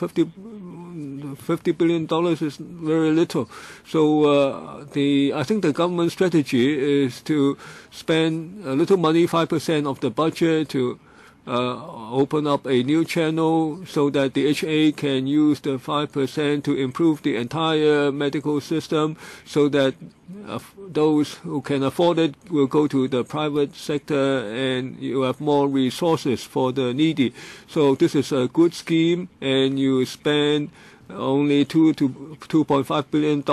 $50 billion is very little. So I think the government strategy is to spend a little money, 5% of the budget, to open up a new channel so that the HA can use the 5% to improve the entire medical system, so that those who can afford it will go to the private sector and you have more resources for the needy. So this is a good scheme, and you spend only $2 to $2.5 billion.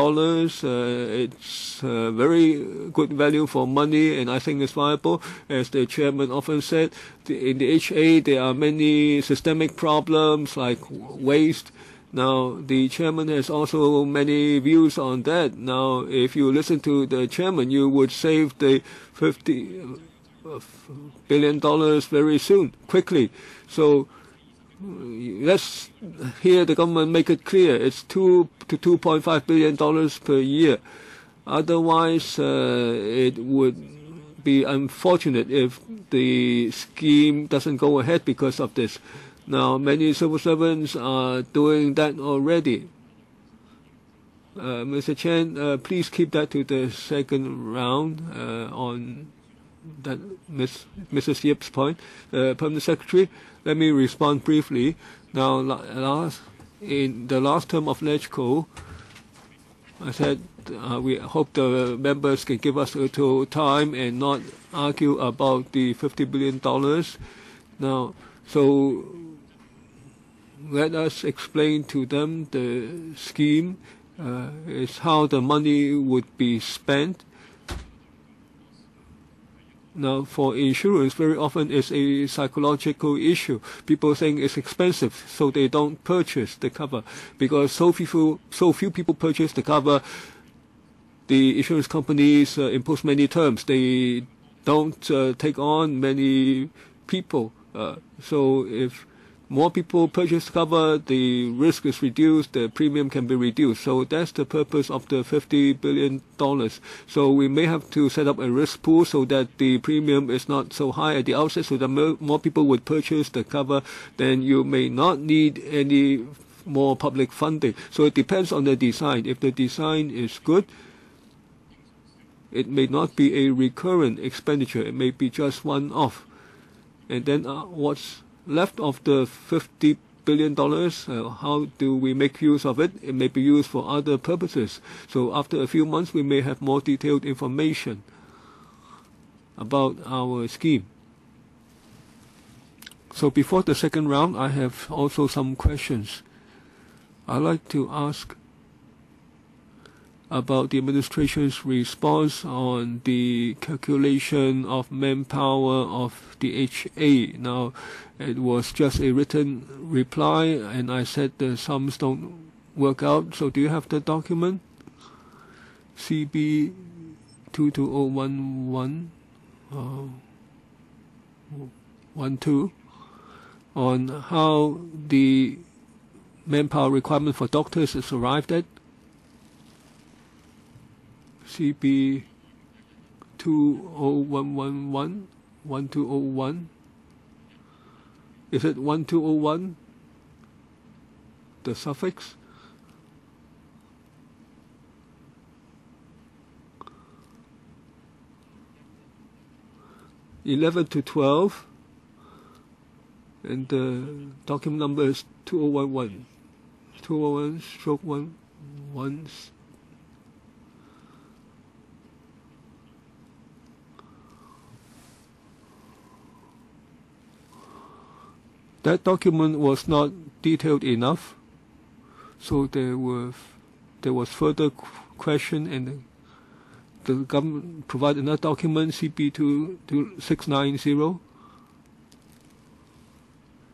It's very good value for money, and I think it's viable. As the chairman often said, in the HA there are many systemic problems like waste. Now, the chairman has also many views on that. Now, if you listen to the chairman, you would save the $50 billion very soon, quickly. So let's hear the government make it clear. It's $2 to $2.5 billion per year. Otherwise, it would be unfortunate if the scheme doesn't go ahead because of this. Now, many civil servants are doing that already. Mr. Chen, please keep that to the second round on that Mrs. Yip's point. Permanent Secretary, let me respond briefly. Now, in the last term of LegCo, I said we hope the members can give us a little time and not argue about the $50 billion. Now, so let us explain to them the scheme is how the money would be spent. Now, for insurance, very often it's a psychological issue. People think it's expensive, so they don't purchase the cover. Because so few people purchase the cover, the insurance companies impose many terms. They don't take on many people. So if more people purchase cover, the risk is reduced, the premium can be reduced. So that's the purpose of the $50 billion. So we may have to set up a risk pool so that the premium is not so high at the outset, so that more people would purchase the cover. Then you may not need any more public funding. So it depends on the design. If the design is good, it may not be a recurrent expenditure. It may be just one-off. And then what's left of the $50 billion, how do we make use of it? It may be used for other purposes. So after a few months, we may have more detailed information about our scheme. So before the second round, I have also some questions. I'd like to ask about the administration's response on the calculation of manpower of the HA. Now, it was just a written reply, and I said the sums don't work out. So do you have the document? CB 22011 12 on how the manpower requirement for doctors is arrived at. CB 20111 1201. Is it 1201? The suffix? (11 to 12), and the document number is 2011. 201/11. That document was not detailed enough, so there was further question, and the government provided another document, CP 2690.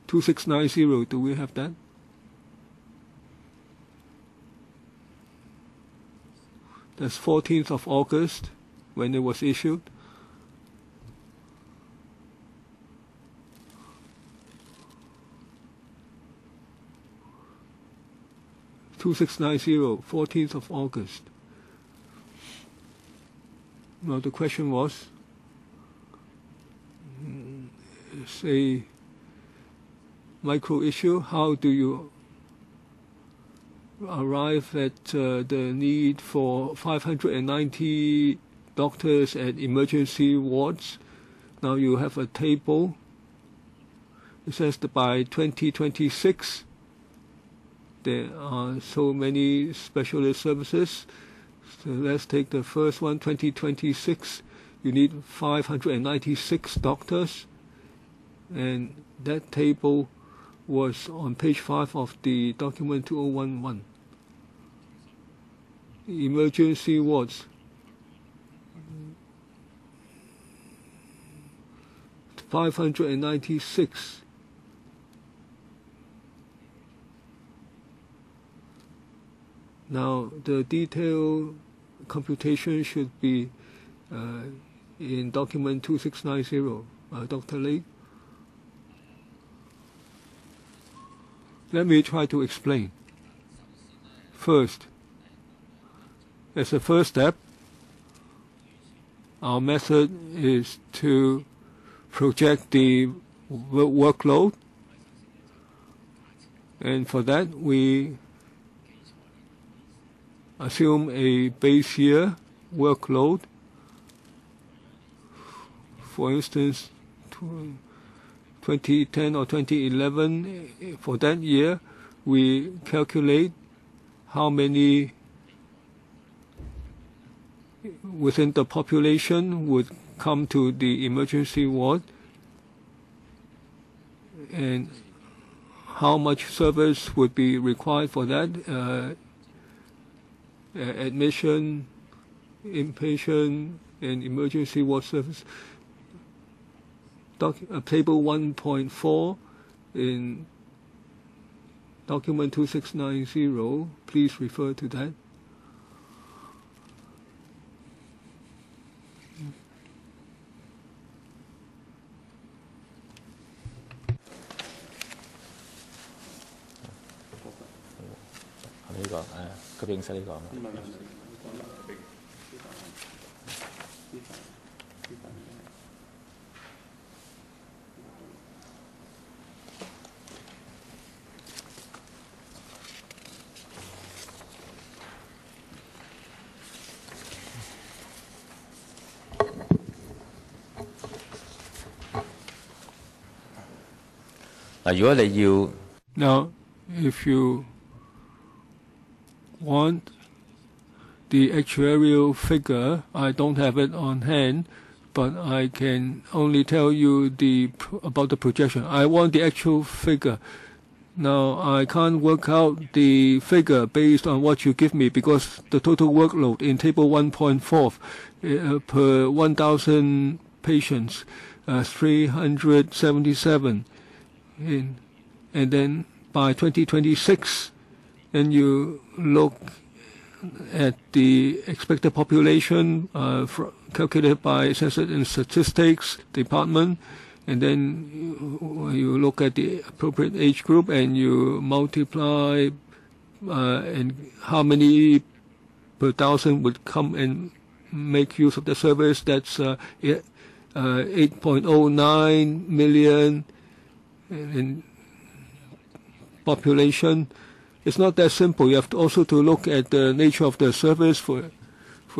2690. Do we have that? That's 14th of August when it was issued. (2690), 14th of August. Now the question was, it's a micro issue. How do you arrive at the need for 590 doctors at emergency wards? Now you have a table. It says that by 2026, there are so many specialist services. So let's take the first one, 2026. You need 596 doctors. And that table was on page 5 of the document 2011. Emergency wards. 596. Now, the detailed computation should be in document 2690. Dr. Lee? Let me try to explain. First, as a first step, our method is to project the workload, and for that we assume a base year workload. For instance, 2010 or 2011, for that year, we calculate how many within the population would come to the emergency ward, and how much service would be required for that, admission, inpatient, and emergency ward service. Table 1.4 in document 2690, please refer to that. Now, if you want the actuarial figure, I don't have it on hand, but I can only tell you about the projection. I want the actual figure. Now, I can't work out the figure based on what you give me because the total workload in table 1.4 per 1,000 patients, 377. And then by 2026, and you look at the expected population calculated by Census and Statistics Department, and then you look at the appropriate age group and you multiply and how many per thousand would come and make use of the service. That's 8.09 million in population. It's not that simple. You have to also to look at the nature of the service. For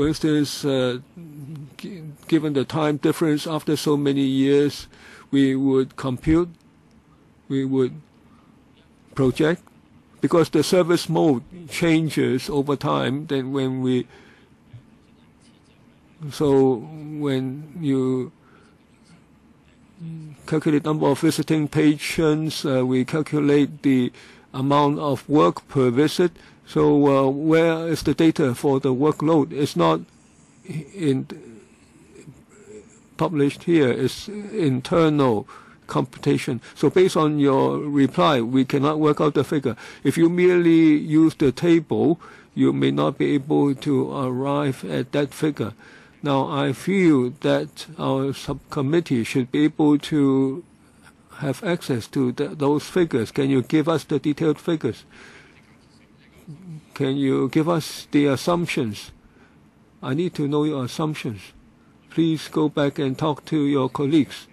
instance, given the time difference, after so many years, we would compute, we would project, because the service mode changes over time. Then when you calculate number of visiting patients, we calculate the amount of work per visit. So where is the data for the workload? It's not published here. It's internal computation. So based on your reply, we cannot work out the figure. If you merely use the table, you may not be able to arrive at that figure. Now, I feel that our subcommittee should be able to have access to those figures. Can you give us the detailed figures? Can you give us the assumptions? I need to know your assumptions. Please go back and talk to your colleagues.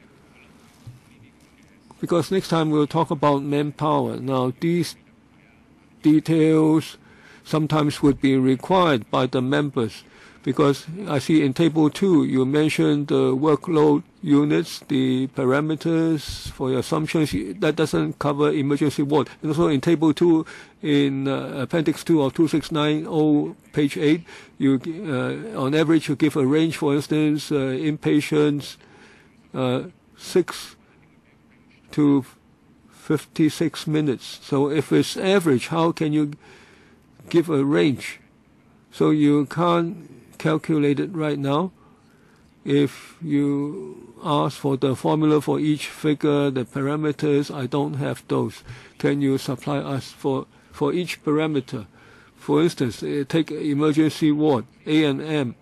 Because next time we'll talk about manpower. Now, these details sometimes would be required by the members. Because I see in Table 2, you mentioned the workload units, the parameters for your assumptions. That doesn't cover emergency ward. And also in Table 2, in Appendix 2 of 2690, page 8, on average, you give a range, for instance, inpatients 6 to 56 minutes. So if it's average, how can you give a range? So you can't calculate it right now. If you ask for the formula for each figure, the parameters, I don't have those. Can you supply us for each parameter? For instance, take emergency ward, A&M.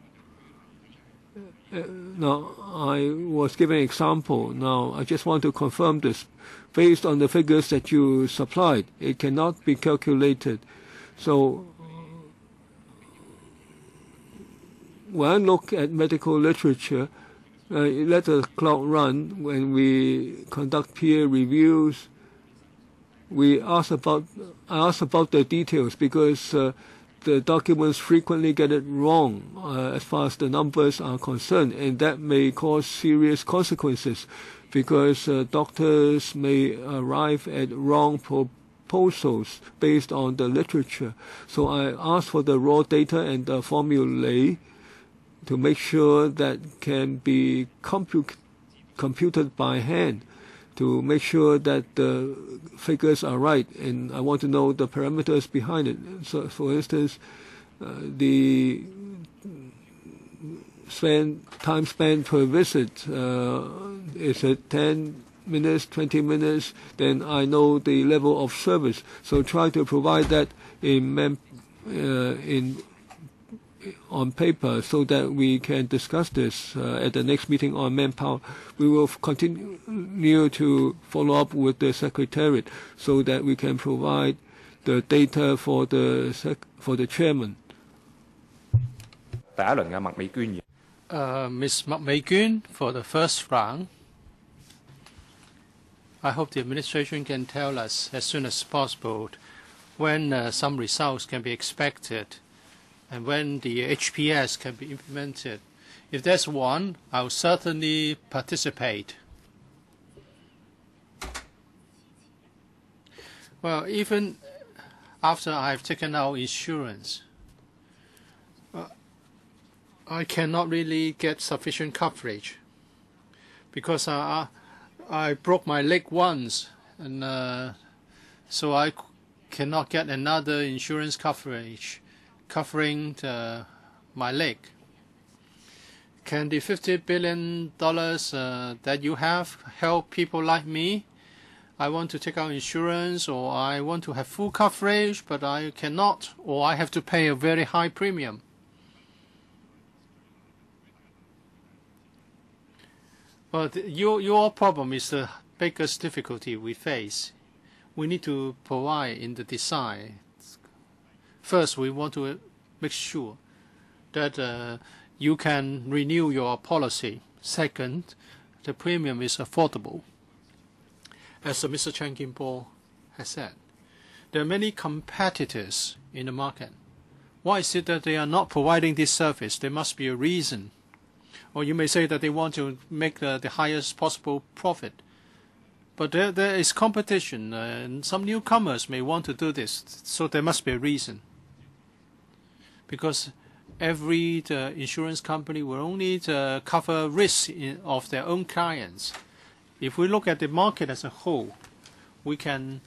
Now, I was giving an example. Now, I just want to confirm this. Based on the figures that you supplied, it cannot be calculated. So, when I look at medical literature, let the clock run. When we conduct peer reviews, I ask about the details because the documents frequently get it wrong as far as the numbers are concerned, and that may cause serious consequences because doctors may arrive at wrong proposals based on the literature. So I ask for the raw data and the formulae to make sure that can be computed by hand to make sure that the figures are right, and I want to know the parameters behind it. So, for instance, the time spent per visit, is it 10 minutes, 20 minutes, then I know the level of service. So try to provide that on paper so that we can discuss this at the next meeting on manpower. We will continue to follow up with the Secretariat so that we can provide the data for the chairman.
Ms. McMagun for the first round. I hope the administration can tell us as soon as possible when some results can be expected and when the HPS can be implemented. If there's one, I'll certainly participate. Well, even after I've taken out insurance, I cannot really get sufficient coverage because I broke my leg once, and so I cannot get another insurance coverage covering my leg. Can the $50 billion that you have help people like me? I want to take out insurance, or I want to have full coverage, but I cannot, or I have to pay a very high premium. But your problem is the biggest difficulty we face. We need to provide in the design. First, we want to make sure that you can renew your policy. Second, the premium is affordable. As Mr. Chen Kim-po has said, there are many competitors in the market. Why is it that they are not providing this service? There must be a reason. Or you may say that they want to make the highest possible profit. But there is competition, and some newcomers may want to do this, so there must be a reason. Because every insurance company will only cover risks of their own clients. If we look at the market as a whole, we can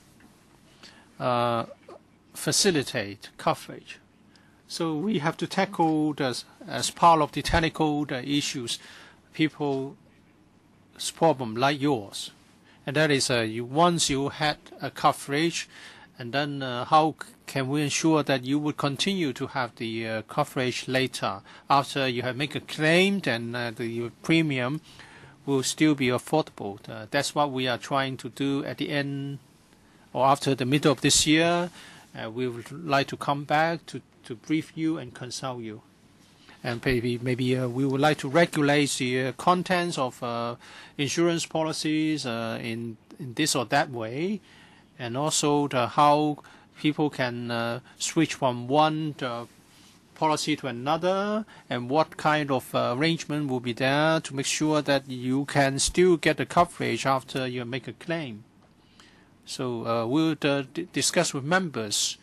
facilitate coverage. So we have to tackle as part of the technical issues, people's problem like yours. And that is once you had a coverage, and then how can we ensure that you would continue to have the coverage later? After you have made a claim, then the premium will still be affordable. That's what we are trying to do at the end or after the middle of this year. We would like to come back to brief you and consult you. And maybe we would like to regulate the contents of insurance policies in this or that way, and also how people can switch from one policy to another, and what kind of arrangement will be there to make sure that you can still get the coverage after you make a claim. So we'll discuss with members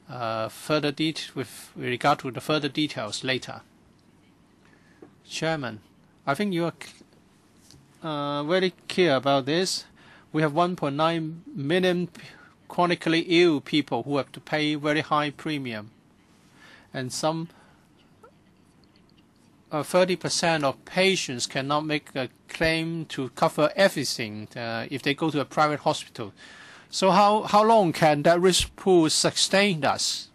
with regard to the further details later. Chairman, I think you are very clear about this. We have 1.9 million chronically ill people who have to pay very high premium, and some 30% of patients cannot make a claim to cover everything if they go to a private hospital. So how long can that risk pool sustain us?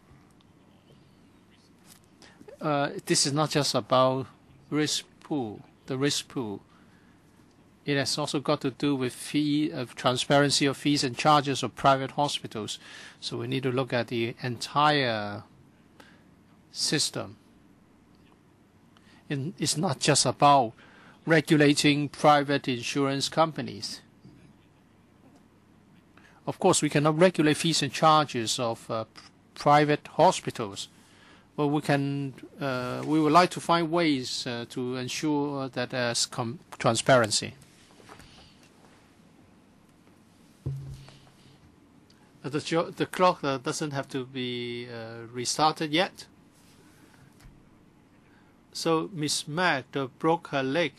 This is not just about risk pool, the risk pool. It has also got to do with transparency of fees and charges of private hospitals. So we need to look at the entire system. It's not just about regulating private insurance companies. Of course, we cannot regulate fees and charges of private hospitals, but we would like to find ways to ensure that there's transparency. The clock doesn't have to be restarted yet. So Miss Mac broke her leg,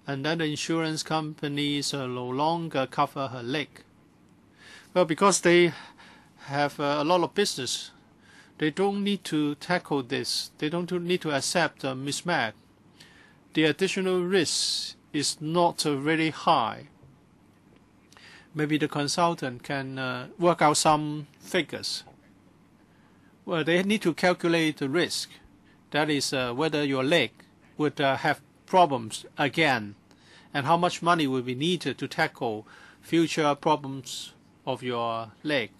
and then the insurance companies no longer cover her leg. Well, because they have a lot of business, they don't need to tackle this. They don't need to accept Miss Mac. The additional risk is not really high. Maybe the consultant can work out some figures. Well, they need to calculate the risk. That is whether your leg would have problems again, and how much money will be needed to tackle future problems of your leg.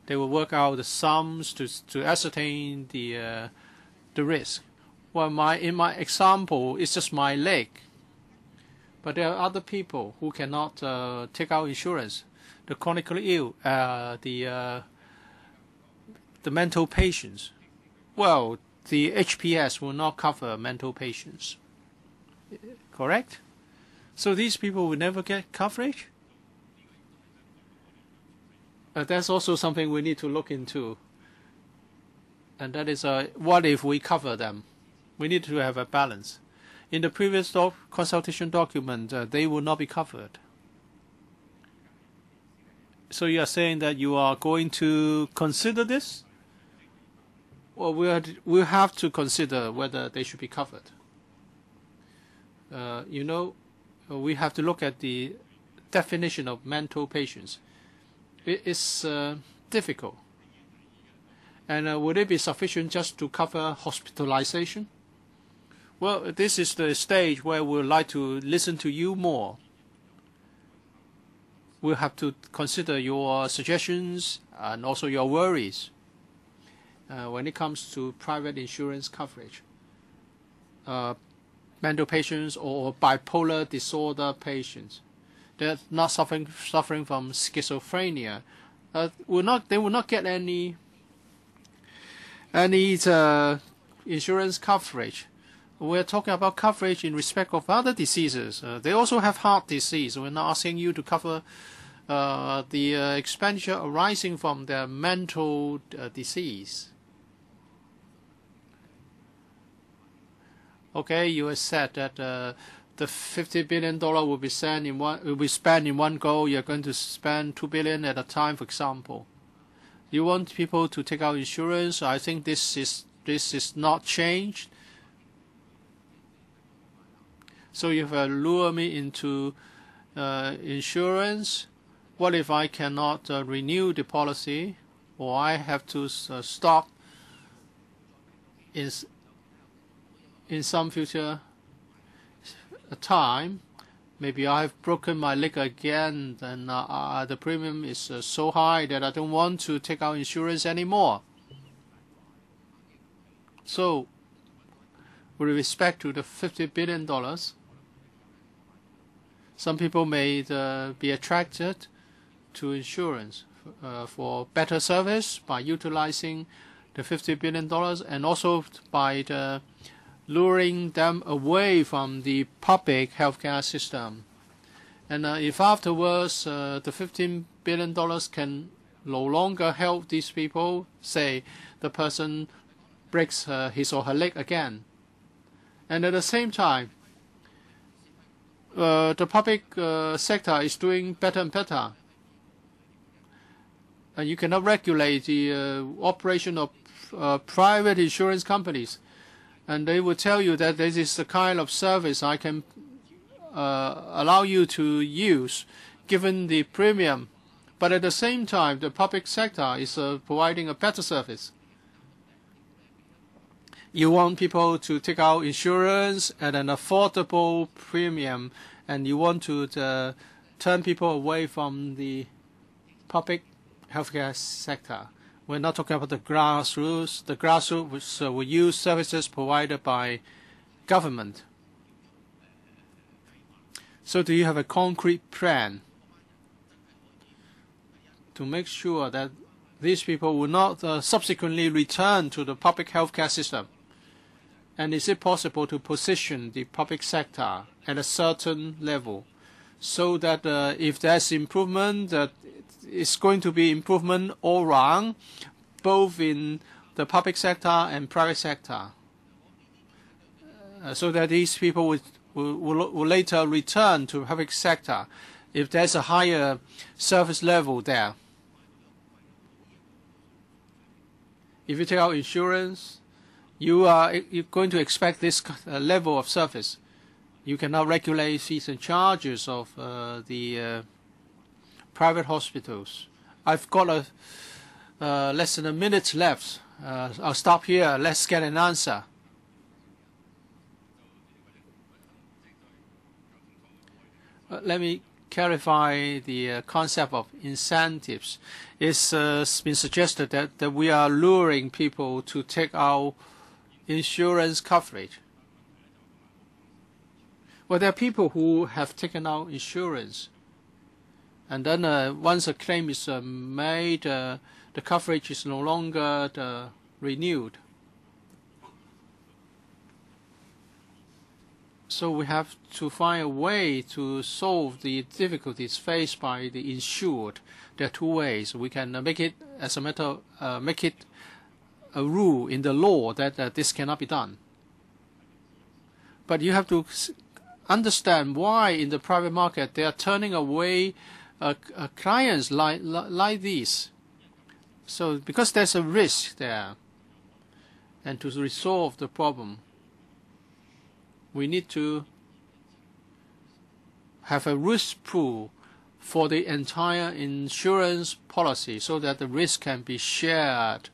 They will work out the sums to ascertain the risk. Well, in my example, it's just my leg. But there are other people who cannot take out insurance. The chronically ill, the mental patients. Well, the HPS will not cover mental patients. Correct? So these people will never get coverage? That's also something we need to look into. And that is, what if we cover them? We need to have a balance. In the previous consultation document, they will not be covered. So you are saying that you are going to consider this? Well, we'll have to consider whether they should be covered. We have to look at the definition of mental patients. It is difficult. And would it be sufficient just to cover hospitalization? Well, this is the stage where we'd like to listen to you more. We'll have to consider your suggestions and also your worries when it comes to private insurance coverage. Mental patients or bipolar disorder patients, they're not suffering from schizophrenia. They will not get any insurance coverage. We're talking about coverage in respect of other diseases. They also have heart disease. We're not asking you to cover the expenditure arising from their mental disease. Okay, you have said that the $50 billion will be spent in one go. You're going to spend $2 billion at a time, for example. You want people to take out insurance. I think this is not changed. So you have lured me into insurance. What if I cannot renew the policy, or I have to stop in some future time? Maybe I have broken my leg again, and the premium is so high that I don't want to take out insurance anymore. So, with respect to the $50 billion, some people may be attracted to insurance for better service by utilizing the $50 billion, and also by luring them away from the public healthcare system. And if afterwards the $15 billion can no longer help these people, say the person breaks his or her leg again, and at the same time the public sector is doing better and better, and you cannot regulate the operation of private insurance companies, and they will tell you that this is the kind of service I can allow you to use given the premium, but at the same time the public sector is providing a better service. You want people to take out insurance at an affordable premium, and you want to turn people away from the public healthcare sector. We're not talking about the grassroots. The grassroots will use services provided by government. So do you have a concrete plan to make sure that these people will not subsequently return to the public healthcare system? And is it possible to position the public sector at a certain level so that if there's improvement, that it's going to be improvement all around, both in the public sector and private sector? so that these people will later return to the public sector if there's a higher service level there. If you take out insurance, you're going to expect this level of service. You cannot regulate fees and charges of the private hospitals. I've got less than a minute left. I'll stop here. Let's get an answer. Let me clarify the concept of incentives. It's been suggested that we are luring people to take out insurance coverage. Well, there are people who have taken out insurance, and then once a claim is made, the coverage is no longer renewed. So we have to find a way to solve the difficulties faced by the insured. There are two ways. We can make it as a matter, make it a rule in the law that this cannot be done. But you have to understand why in the private market they are turning away clients like these. So because there's a risk there, and to resolve the problem, we need to have a risk pool for the entire insurance policy so that the risk can be shared.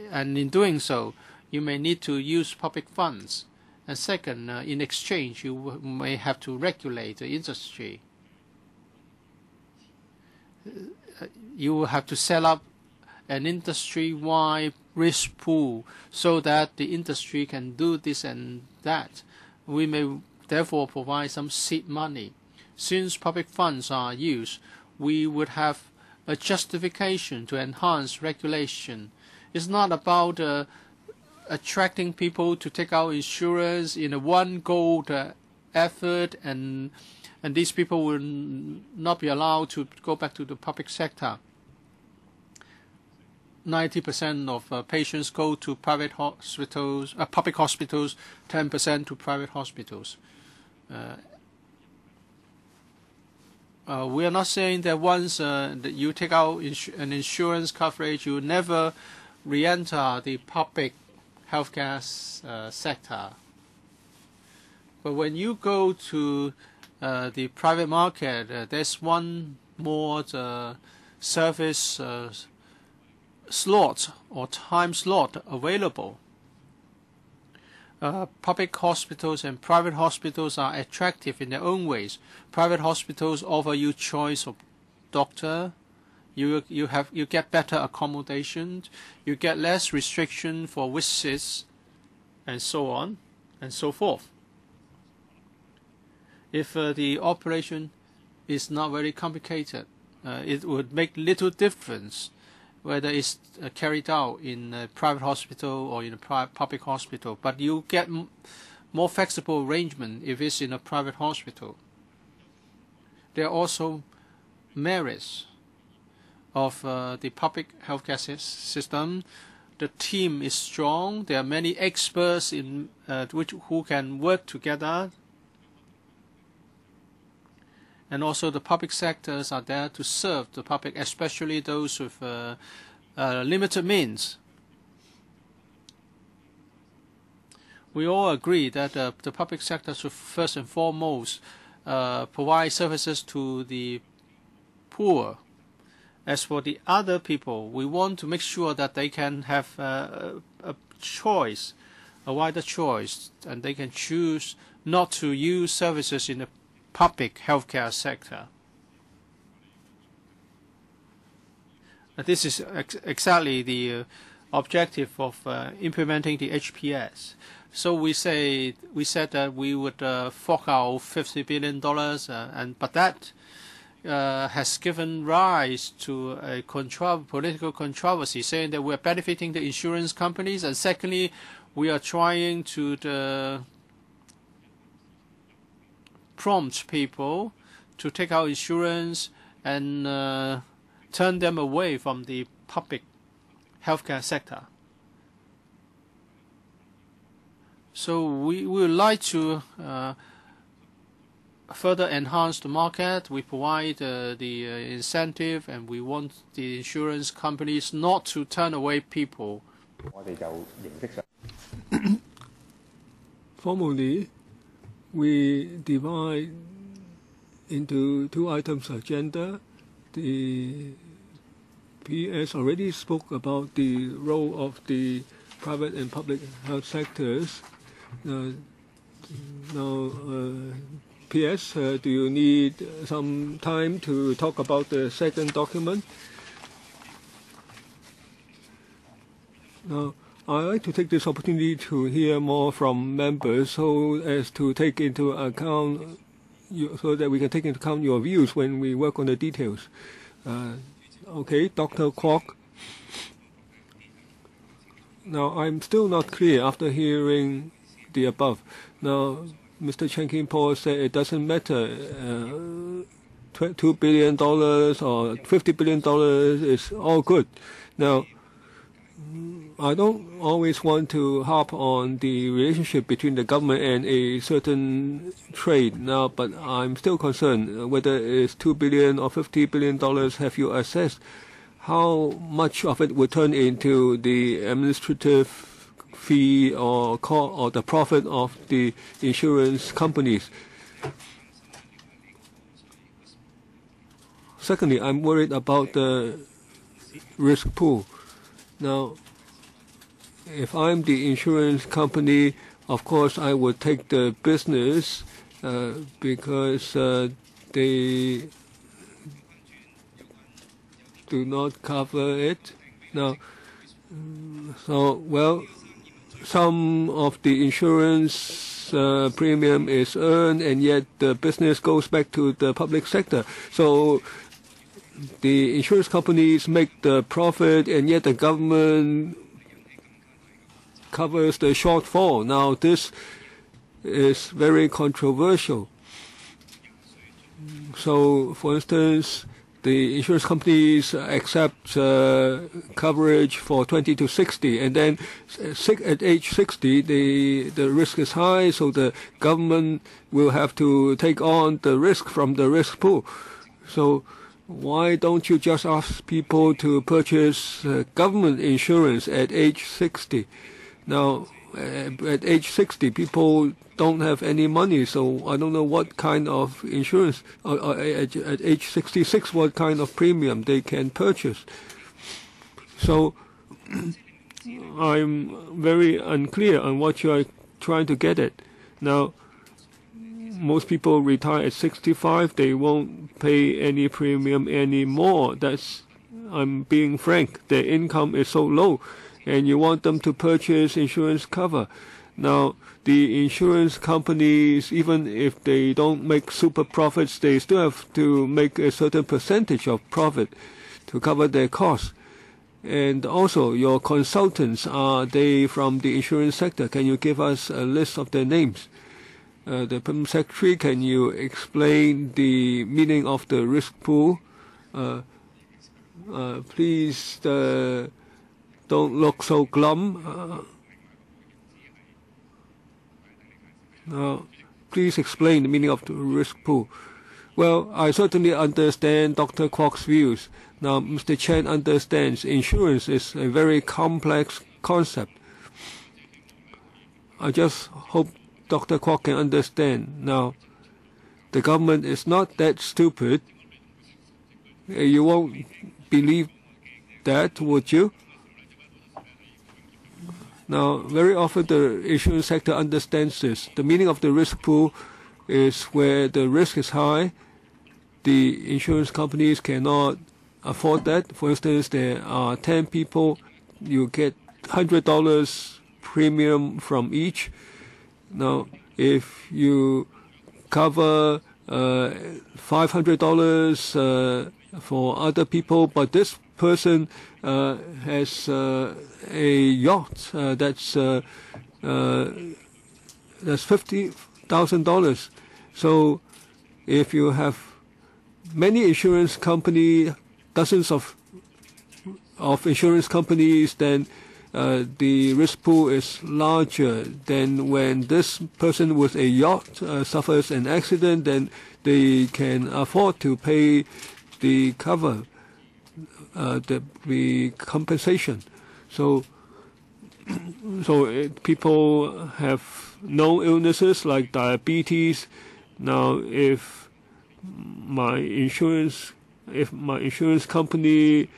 And in doing so, you may need to use public funds. And second, in exchange, you may have to regulate the industry. You will have to set up an industry-wide risk pool so that the industry can do this and that. We may therefore provide some seed money. Since public funds are used, we would have a justification to enhance regulation. It's not about attracting people to take out insurance in a one-goal effort, and these people will not be allowed to go back to the public sector. 90% of patients go to private hospitals, public hospitals, 10% to private hospitals. We are not saying that once that you take out an insurance coverage, you never re-enter the public healthcare sector. But when you go to the private market, there's one more service slot or time slot available. Public hospitals and private hospitals are attractive in their own ways. Private hospitals offer you choice of doctor. You get better accommodation. You get less restriction for visits, and so on and so forth. If the operation is not very complicated, it would make little difference whether it's carried out in a private hospital or in a public hospital. But you get more flexible arrangement if it's in a private hospital. There are also merits of the public healthcare system. The team is strong. There are many experts in who can work together. And also the public sectors are there to serve the public, especially those with limited means. We all agree that the public sector should first and foremost provide services to the poor. As for the other people, we want to make sure that they can have a choice, a wider choice, and they can choose not to use services in the public healthcare sector. This is exactly the objective of implementing the HPS. So we said that we would fork out $50 billion, but that has given rise to a political controversy, saying that we're benefiting the insurance companies, and secondly, we are trying to prompt people to take out insurance and turn them away from the public healthcare sector. So we would like to further enhance the market. We provide the incentive, and we want the insurance companies not to turn away people.
Formally, we divide into 2 items agenda. The PS already spoke about the role of the private and public health sectors. PS, do you need some time to talk about the second document? Now, I'd like to take this opportunity to hear more from members so as to take into account, so that we can take into account your views when we work on the details. Okay, Dr. Kwok. Now, I'm still not clear after hearing the above. Now, Mr. Chen Kin-po said it doesn't matter. $2 billion or $50 billion is all good. Now, I don't always want to harp on the relationship between the government and a certain trade now, but I'm still concerned whether it's $2 billion or $50 billion. Have you assessed how much of it would turn into the administrative fee or the profit of the insurance companies? Secondly, I'm worried about the risk pool. Now, if I'm the insurance company, of course I would take the business because they do not cover it. Now, some of the insurance premium is earned, and yet the business goes back to the public sector. So the insurance companies make the profit, and yet the government covers the shortfall. Now, this is very controversial. So, for instance, the insurance companies accept coverage for 20 to 60, and then at age 60, the risk is high, so the government will have to take on the risk from the risk pool. So why don't you just ask people to purchase government insurance at age 60? Now, at age 60, people don't have any money, so I don't know what kind of insurance, at age 66, what kind of premium they can purchase. So I'm very unclear on what you are trying to get at. Now, most people retire at 65, they won't pay any premium anymore. I'm being frank, their income is so low, and you want them to purchase insurance cover. Now, the insurance companies, even if they don't make super profits, they still have to make a certain percentage of profit to cover their costs. And also, your consultants, are they from the insurance sector? Can you give us a list of their names? The Permanent Secretary, can you explain the meaning of the risk pool? Please don't look so glum. Please explain the meaning of the risk pool. Well, I certainly understand Dr. Kwok's views. Now, Mr. Chen understands insurance is a very complex concept. I just hope Dr. Kwok can understand. Now, the government is not that stupid. You won't believe that, would you? Now, very often the insurance sector understands this. The meaning of the risk pool is where the risk is high. The insurance companies cannot afford that. For instance, there are 10 people. You get $100 premium from each. Now, if you cover $500 for other people, but this person has a yacht that's $50,000. So if you have many insurance companies, dozens of insurance companies, then the risk pool is larger than when this person with a yacht suffers an accident, then they can afford to pay the cover, the compensation. So people have no illnesses like diabetes. Now, if my insurance company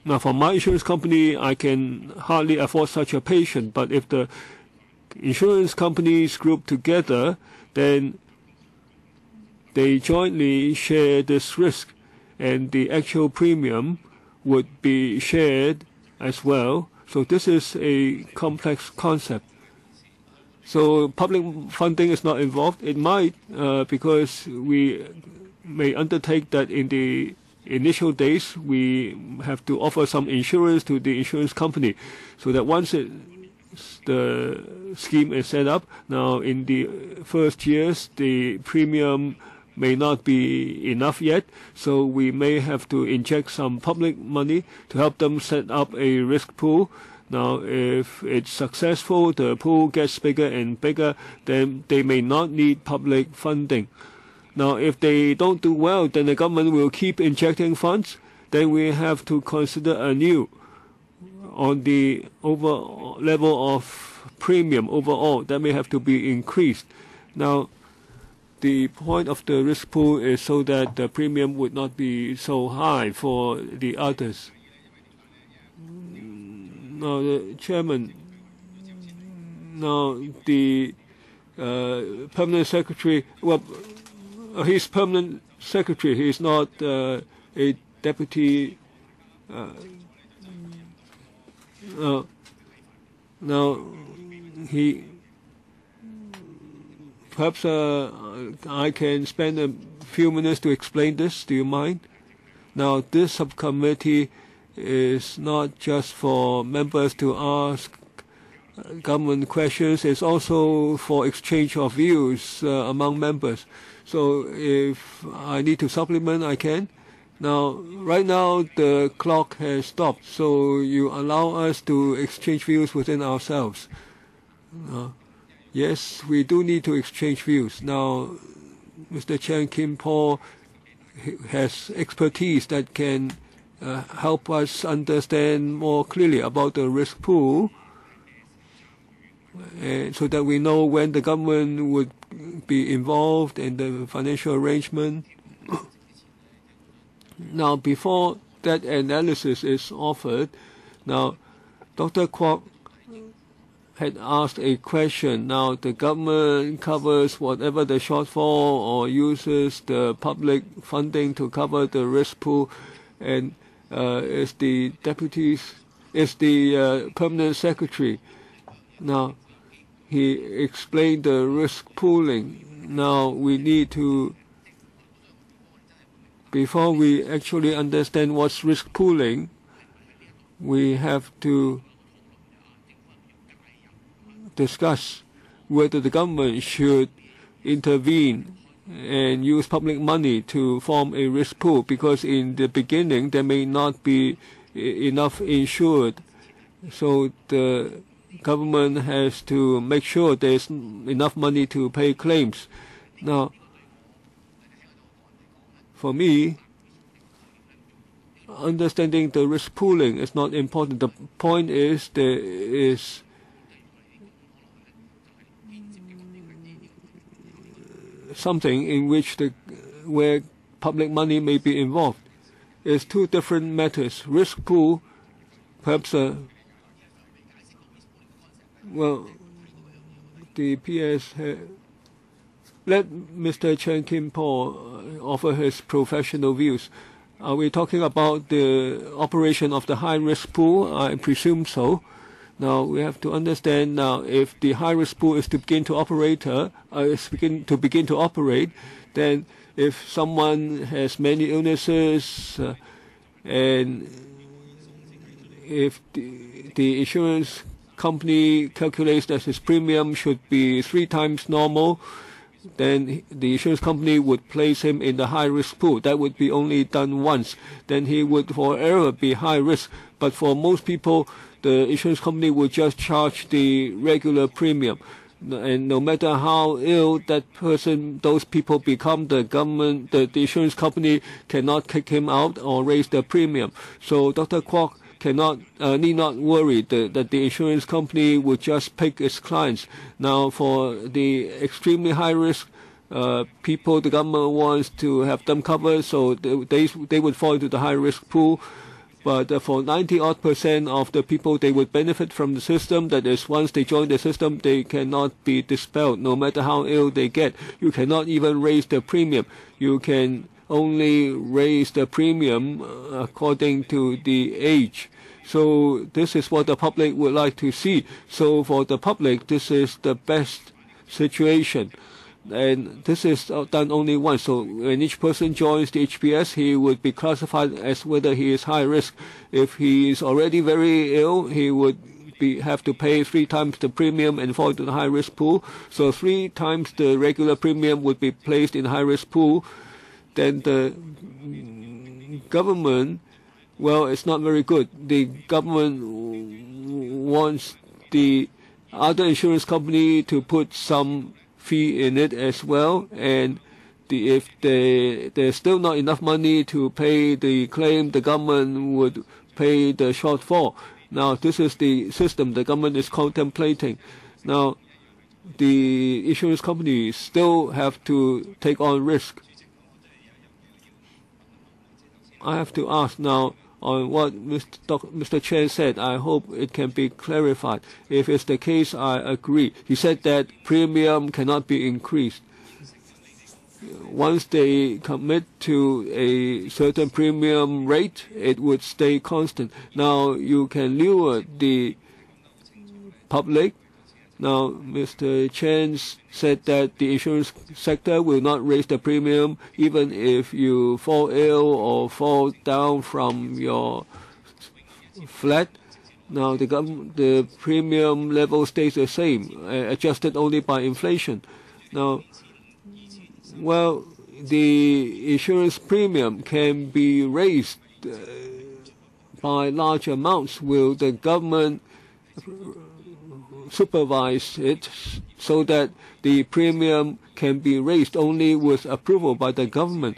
now, for my insurance company, I can hardly afford such a patient. But if the insurance companies group together, then they jointly share this risk, and the actual premium would be shared as well. So this is a complex concept. So public funding is not involved. It might, because we may undertake that in the initial days we have to offer some insurance to the insurance company, so that once the scheme is set up, now in the first years the premium may not be enough yet, so we may have to inject some public money to help them set up a risk pool. Now, if it's successful, the pool gets bigger and bigger, then they may not need public funding. Now, if they don't do well, then the government will keep injecting funds. Then we have to consider anew on the overall level of premium overall. That may have to be increased. Now, the point of the risk pool is so that the premium would not be so high for the others. Now, the chairman, now the permanent secretary, well, he's permanent secretary. He's not a deputy. Now, he perhaps I can spend a few minutes to explain this. Do you mind? Now, this subcommittee is not just for members to ask government questions. It's also for exchange of views among members. So if I need to supplement, I can. Now, right now, the clock has stopped, so you allow us to exchange views within ourselves. Yes, we do need to exchange views. Now, Mr. Chan Kim Paul has expertise that can help us understand more clearly about the risk pool, so that we know when the government would be involved in the financial arrangement. Now, before that analysis is offered, now, Dr. Kwok had asked a question. Now, the government covers whatever the shortfall or uses the public funding to cover the risk pool, and is the permanent secretary. Now, he explained the risk pooling. Now, we need to, before we actually understand what's risk pooling, we have to discuss whether the government should intervene and use public money to form a risk pool, because in the beginning there may not be enough insured. So the government has to make sure there's enough money to pay claims. Now, for me, understanding the risk pooling is not important. The point is there is something in which where public money may be involved. It's two different matters. Risk pool, perhaps, well, the PS, let Mr. Chan Kim Paul offer his professional views. Are we talking about the operation of the high-risk pool? I presume so. Now, we have to understand now, if the high-risk pool is to begin to operate, then if someone has many illnesses, and if the insurance company calculates that his premium should be 3 times normal, then the insurance company would place him in the high-risk pool. That would be only done once. Then he would forever be high risk. But for most people, the insurance company would just charge the regular premium. And no matter how ill that person, those people become, the government, the insurance company cannot kick him out or raise the premium. So Dr. Kwok need not worry that the insurance company would just pick its clients. Now, for the extremely high risk people, the government wants to have them covered, so they would fall into the high risk pool. But for 90% of the people, they would benefit from the system. That is, once they join the system, they cannot be dispelled, no matter how ill they get. You cannot even raise the premium. You can only raise the premium according to the age. So this is what the public would like to see. So for the public, this is the best situation. And this is done only once. So when each person joins the HPS, he would be classified as whether he is high risk. If he is already very ill, he would have to pay 3 times the premium and fall into the high risk pool. So 3 times the regular premium would be placed in high risk pool. Then the government, well, it's not very good. The government wants the other insurance company to put some fee in it as well, and if there's still not enough money to pay the claim, the government would pay the shortfall. Now, this is the system the government is contemplating. Now, the insurance companies still have to take on risk. I have to ask now on what Mr. Chen said. I hope it can be clarified. If it's the case, I agree. He said that premium cannot be increased. Once they commit to a certain premium rate, it would stay constant. Now, you can lure the public. Now, Mr. Chen said that the insurance sector will not raise the premium even if you fall ill or fall down from your flat. Now, the premium level stays the same, adjusted only by inflation. Now, well, the insurance premium can be raised by large amounts. Will the government supervise it so that the premium can be raised only with approval by the government?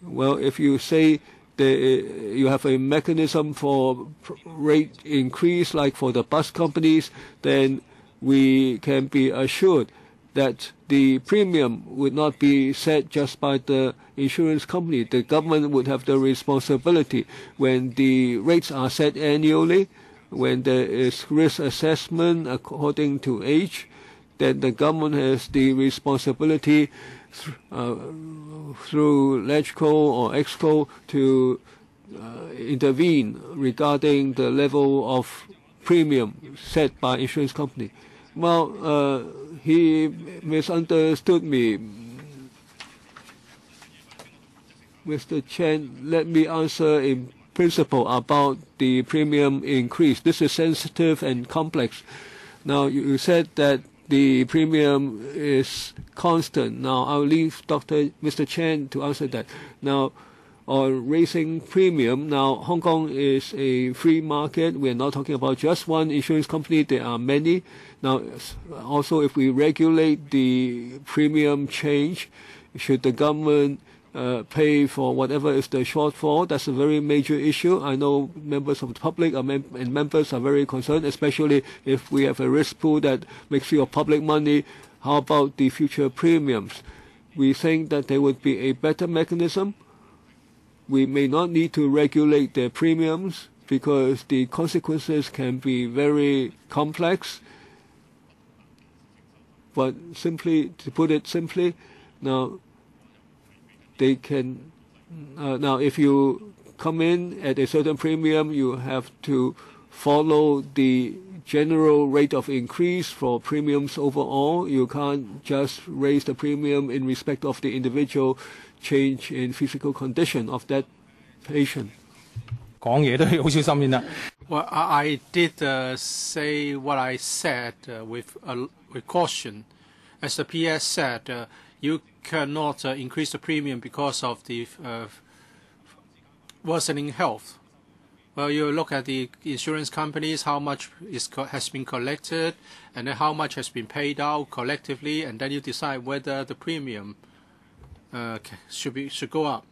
Well, if you say you have a mechanism for rate increase like for the bus companies, then we can be assured that the premium would not be set just by the insurance company. The government would have the responsibility when the rates are set annually. When there is risk assessment according to age, then the government has the responsibility through LegCo or ExCo to intervene regarding the level of premium set by insurance company. Well, he misunderstood me. Mr. Chen, let me answer in principle about the premium increase. This is sensitive and complex. Now, you said that the premium is constant. Now, I'll leave Mr. Chen to answer that. Now, on raising premium, now Hong Kong is a free market. We're not talking about just one insurance company. There are many. Now, also, if we regulate the premium change, should the government pay for whatever is the shortfall? That's a very major issue. I know members of the public and members are very concerned, especially if we have a risk pool that makes use of public money. How about the future premiums? We think that there would be a better mechanism. We may not need to regulate their premiums because the consequences can be very complex. But simply, to put it simply, now, they can now if you come in at a certain premium, you have to follow the general rate of increase for premiums overall. You can't just raise the premium in respect of the individual change in physical condition of that patient.
Well, I did say what I said with caution. As the PS said, You cannot increase the premium because of the worsening health. Well, you look at the insurance companies, how much has been collected, and then how much has been paid out collectively, and then you decide whether the premium should go up.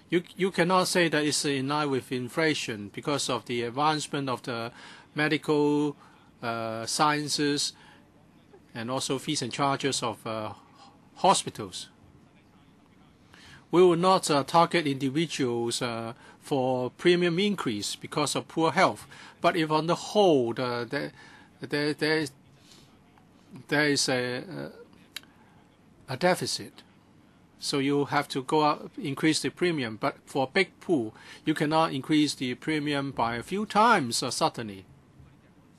You cannot say that it's in line with inflation because of the advancement of the medical sciences and also fees and charges of hospitals. We will not target individuals for premium increase because of poor health. But if on the whole there is a deficit, so you have to go up, increase the premium. But for a big pool, you cannot increase the premium by a few times suddenly.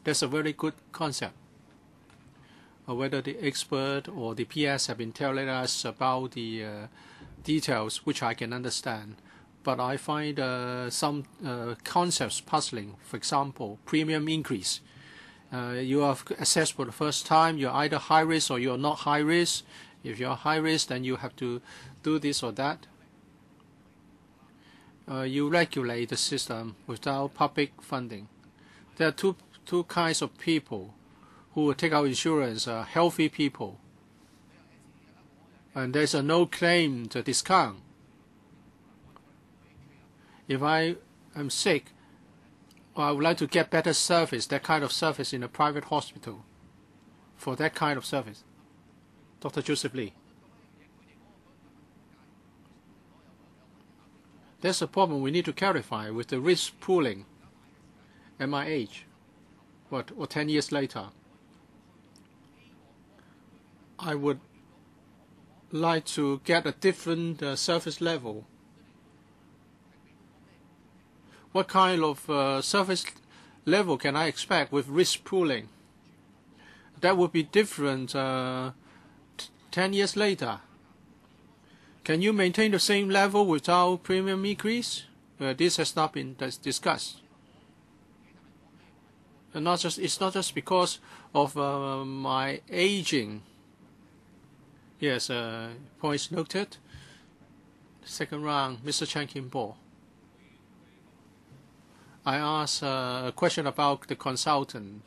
That's a very good concept. Whether the expert or the PS have been telling us about the details, which I can understand. But I find some concepts puzzling. For example, premium increase. You are assessed for the first time. You're either high risk or you're not high risk. If you're high risk, then you have to do this or that. You regulate the system without public funding. There are two kinds of people who will take out insurance: healthy people, and there's a no claim to discount. If I am sick, I would like to get better service, that kind of service in a private hospital, for that kind of service. Dr. Joseph Lee. There's a problem we need to clarify with the risk pooling at my age, or 10 years later. I would like to get a different service level. What kind of service level can I expect with risk pooling? That would be different 10 years later. Can you maintain the same level without premium increase? This has not been discussed. And it's not just because of my aging. Yes, points noted. Second round, Mr. Chan Kim-po. I asked a question about the consultant.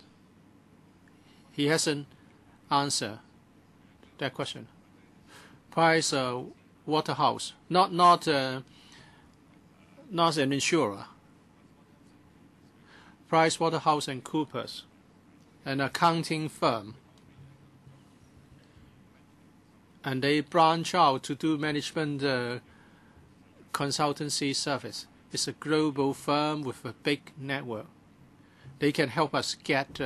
He hasn't answered that question. Price Waterhouse, not an insurer. Price Waterhouse and Coopers, an accounting firm, and they branch out to do management consultancy service. It's a global firm with a big network. They can help us get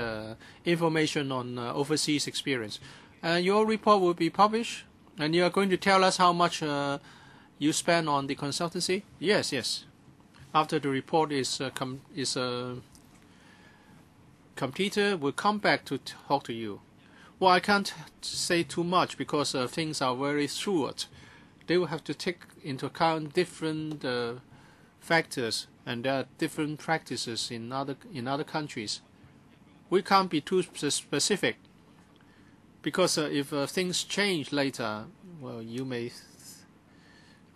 information on overseas experience. Your report will be published, and you are going to tell us how much you spend on the consultancy? Yes. After the report is completed, we'll come back to talk to you. Well, I can't say too much because things are very fluid. They will have to take into account different factors, and there are different practices in other countries. We can't be too specific because if things change later, well, you may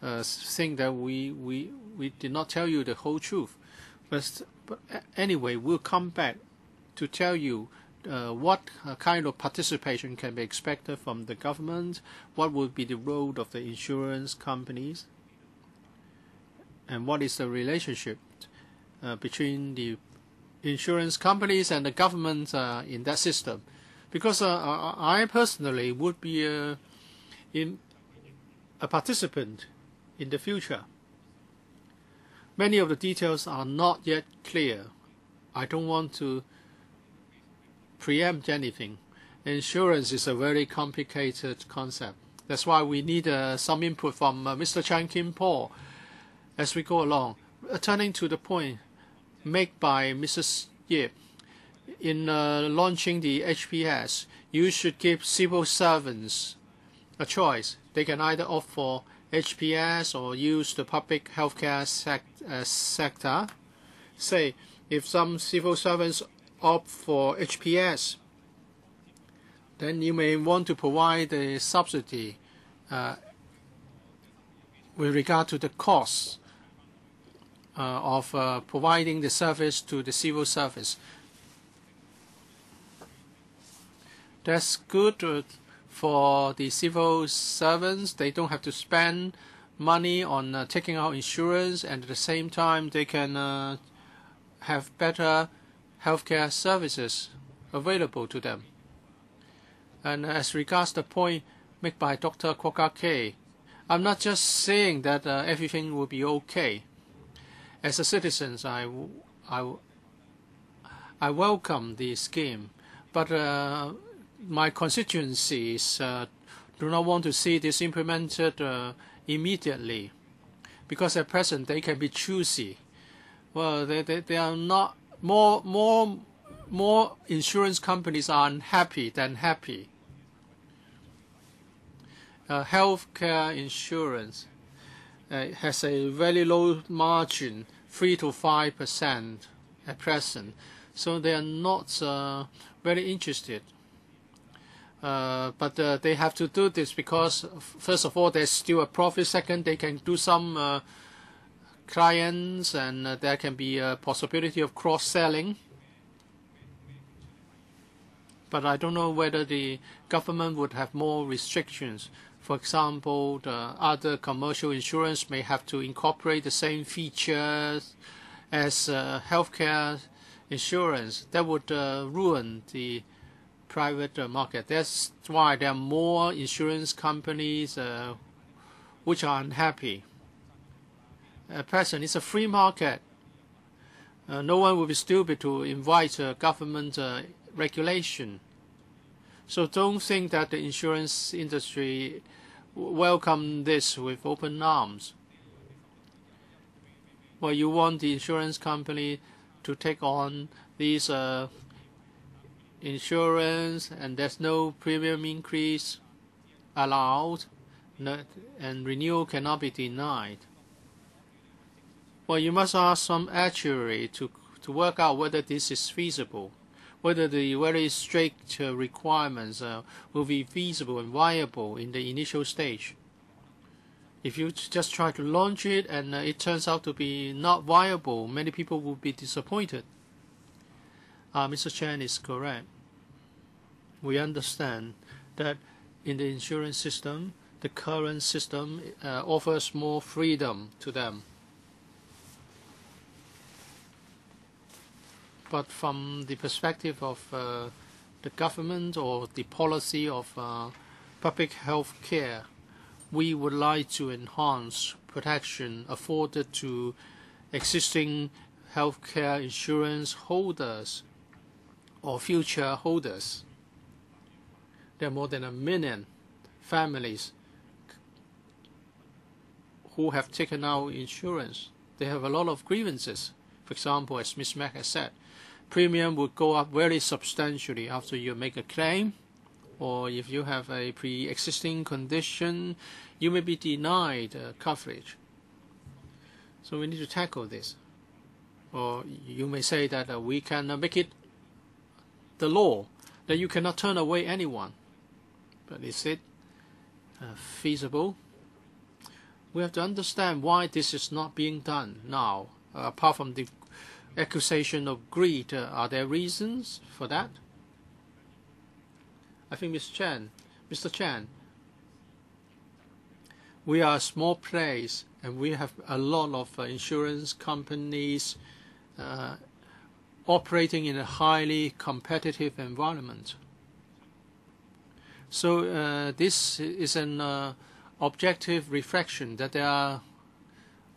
think that we did not tell you the whole truth. But anyway, we'll come back to tell you what kind of participation can be expected from the government, what would be the role of the insurance companies, and what is the relationship between the insurance companies and the government in that system. Because I personally would be a participant in the future. Many of the details are not yet clear. I don't want to preempt anything. Insurance is a very complicated concept. That's why we need some input from Mr. Chan Kim-po as we go along. Turning to the point made by Mrs. Yip, in launching the HPS, you should give civil servants a choice. They can either opt for HPS or use the public healthcare sector. Say, if some civil servants opt for HPS, then you may want to provide a subsidy with regard to the costs of providing the service to the civil service. That's good for the civil servants. They don't have to spend money on taking out insurance, and at the same time they can have better healthcare services available to them. And as regards the point made by Dr. Kwok-Ka-Kay, I'm not just saying that everything will be okay. As a citizen, I welcome the scheme, but my constituencies do not want to see this implemented immediately, because at present they can be choosy. Well, they are not more insurance companies are unhappy than happy. Healthcare insurance has a very low margin, 3 to 5% at present, so they are not very interested. But they have to do this because, first of all, there's still a profit. Second, they can do some clients, and there can be a possibility of cross-selling. But I don't know whether the government would have more restrictions. For example, the other commercial insurance may have to incorporate the same features as healthcare insurance. That would ruin the private market. That's why there are more insurance companies which are unhappy. At present, it's a free market. No one will be stupid to invite government regulation. So don't think that the insurance industry welcome this with open arms. Well, you want the insurance company to take on these insurance, and there's no premium increase allowed, and renewal cannot be denied. Well, you must ask some actuary to work out whether this is feasible, whether the very strict requirements will be feasible and viable in the initial stage. If you just try to launch it and it turns out to be not viable, many people will be disappointed. Mr. Chen is correct. We understand that in the insurance system, the current system offers more freedom to them. But from the perspective of the government or the policy of public health care, we would like to enhance protection afforded to existing healthcare insurance holders or future holders. There are more than 1 million families who have taken out insurance. They have a lot of grievances. For example, as Ms. Mack has said, premium would go up very substantially after you make a claim, or if you have a pre-existing condition, you may be denied coverage. So we need to tackle this. Or you may say that we can make it the law that you cannot turn away anyone. But is it feasible? We have to understand why this is not being done now. Apart from the accusation of greed, are there reasons for that? I think Mr. Chan, we are a small place and we have a lot of insurance companies operating in a highly competitive environment. So this is an objective reflection that there are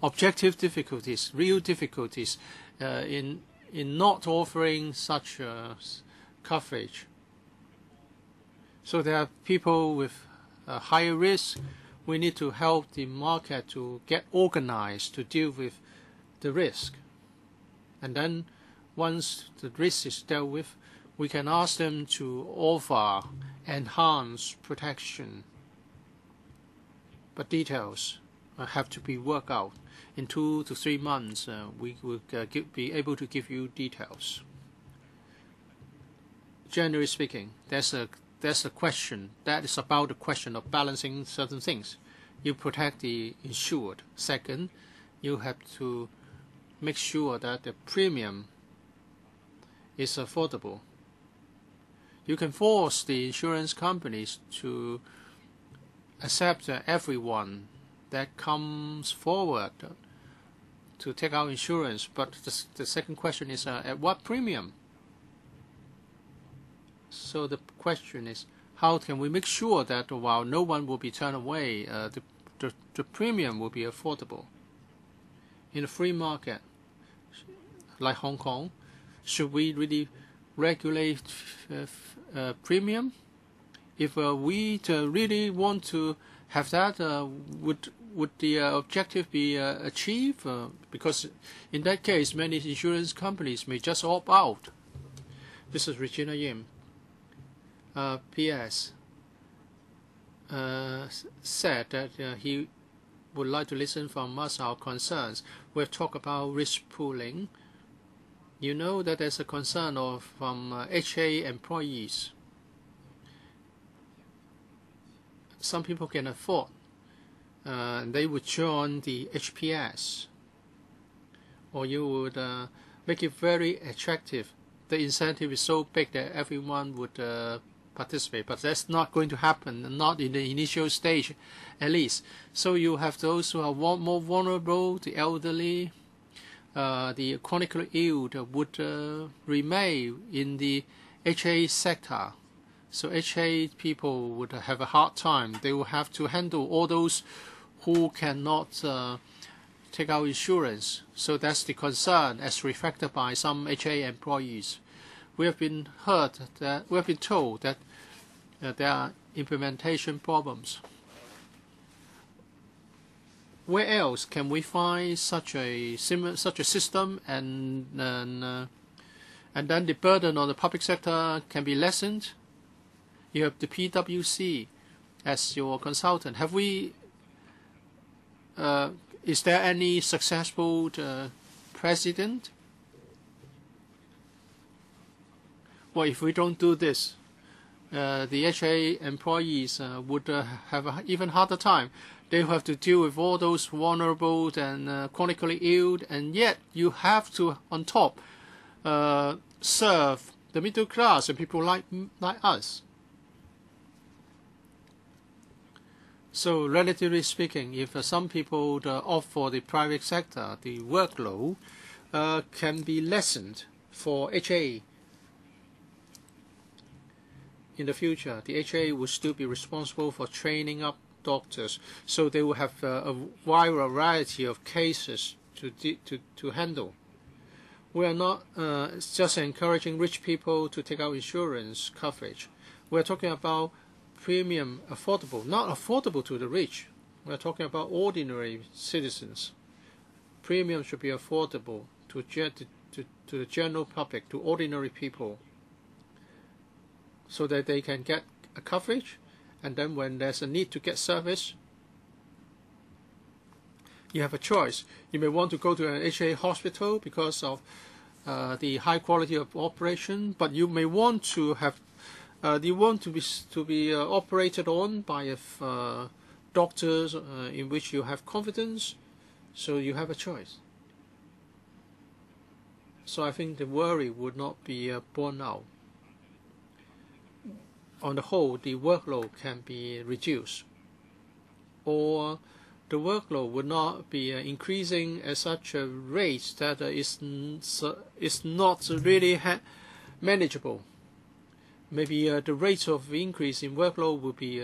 objective difficulties, real difficulties in not offering such coverage. So there are people with higher risk. We need to help the market to get organized to deal with the risk. And then once the risk is dealt with, we can ask them to offer enhanced protection. But details have to be worked out. In 2 to 3 months, we will be able to give you details. Generally speaking, there's a that's the question. That is about the question of balancing certain things. You protect the insured. Second, you have to make sure that the premium is affordable. You can force the insurance companies to accept everyone that comes forward to take out insurance, but the second question is at what premium? So the question is, how can we make sure that while no one will be turned away, the premium will be affordable? In a free market like Hong Kong, should we really regulate premium? If we really want to have that, would the objective be achieved? Because in that case, many insurance companies may just opt out. This is Regina Yim. P.S. Said that he would like to listen from us our concerns. We've talked about risk pooling. You know that there's a concern from HA employees. Some people can afford. They would join the HPS. Or you would make it very attractive. The incentive is so big that everyone would participate. But that's not going to happen, not in the initial stage at least. So you have those who are more vulnerable, the elderly, the chronically ill would remain in the HA sector. So HA people would have a hard time. They will have to handle all those who cannot take out insurance. So that's the concern as reflected by some HA employees. We have been told that there are implementation problems. Where else can we find such a system, and then the burden on the public sector can be lessened? You have the PwC as your consultant. Have we? Is there any successful precedent? Well, if we don't do this, the HA employees would have an even harder time. They have to deal with all those vulnerable and chronically ill, and yet you have to, on top, serve the middle class and people like us. So, relatively speaking, if some people opt for the private sector, the workload can be lessened for HA. In the future, the HA will still be responsible for training up doctors, so they will have a wide variety of cases to handle. We are not just encouraging rich people to take out insurance coverage. We are talking about premium affordable, not affordable to the rich. We are talking about ordinary citizens. Premium should be affordable to the general public, to ordinary people, so that they can get a coverage, and then when there's a need to get service, you have a choice. You may want to go to an HA hospital because of the high quality of operation, but you may want to have to be operated on by doctors in which you have confidence, so you have a choice. So I think the worry would not be borne out. On the whole, the workload can be reduced, or the workload would not be increasing at such a rate that is not really manageable. Maybe the rate of increase in workload will be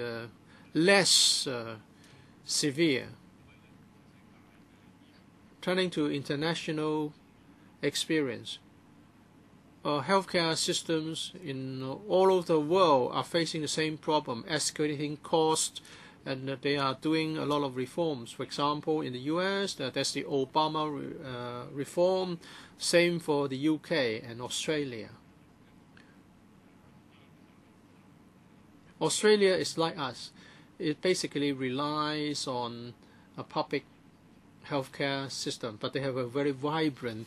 less severe. Turning to international experience, healthcare systems in all over the world are facing the same problem, escalating costs, and they are doing a lot of reforms. For example, in the US, that's the Obama reform, same for the UK and Australia. Australia is like us. It basically relies on a public healthcare system, but they have a very vibrant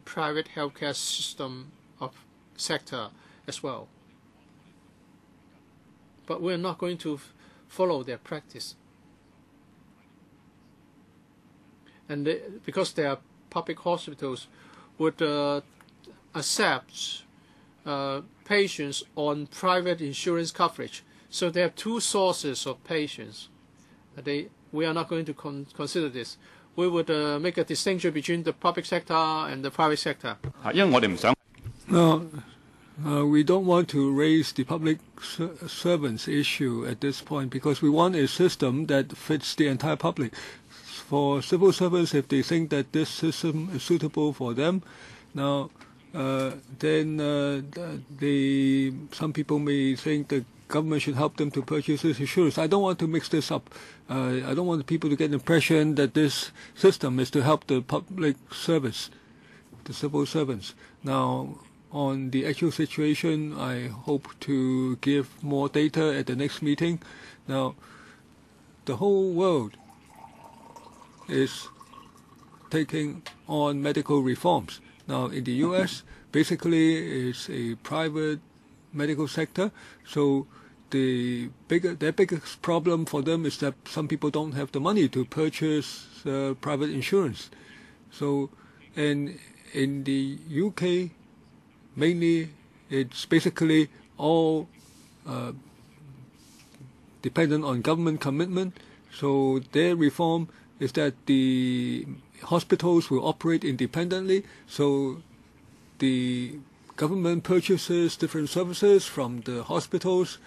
private healthcare system of sector as well. but we're not going to follow their practice. And because they are public hospitals, would accept patients on private insurance coverage. So they have two sources of patients. We are not going to consider this. We would make a distinction between the public sector and the private sector.
因為我哋唔想。
No, we don't want to raise the public servants issue at this point because we want a system that fits the entire public. For civil servants, if they think that this system is suitable for them, now then some people may think the government should help them to purchase this insurance. I don't want to mix this up. I don't want people to get the impression that this system is to help the public service, the civil servants. Now, on the actual situation, I hope to give more data at the next meeting. Now, the whole world is taking on medical reforms. Now, in the U.S., basically, it's a private medical sector. So their biggest problem for them is that some people don't have the money to purchase private insurance. So, and in the UK, mainly, it's basically all dependent on government commitment. So their reform is that the hospitals will operate independently. So the government purchases different services from the hospitals.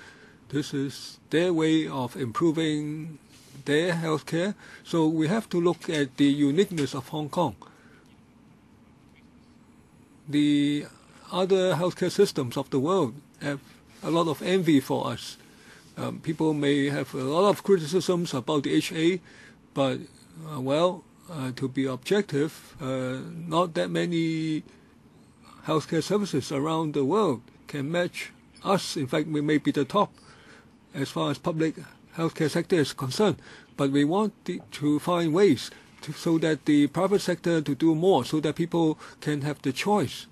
This is their way of improving their healthcare. So we have to look at the uniqueness of Hong Kong. The other healthcare systems of the world have a lot of envy for us. People may have a lot of criticisms about the HA, but to be objective, not that many healthcare services around the world can match us. In fact, we may be the top as far as public healthcare sector is concerned. But we want to find ways so that the private sector to do more, so that people can have the choice,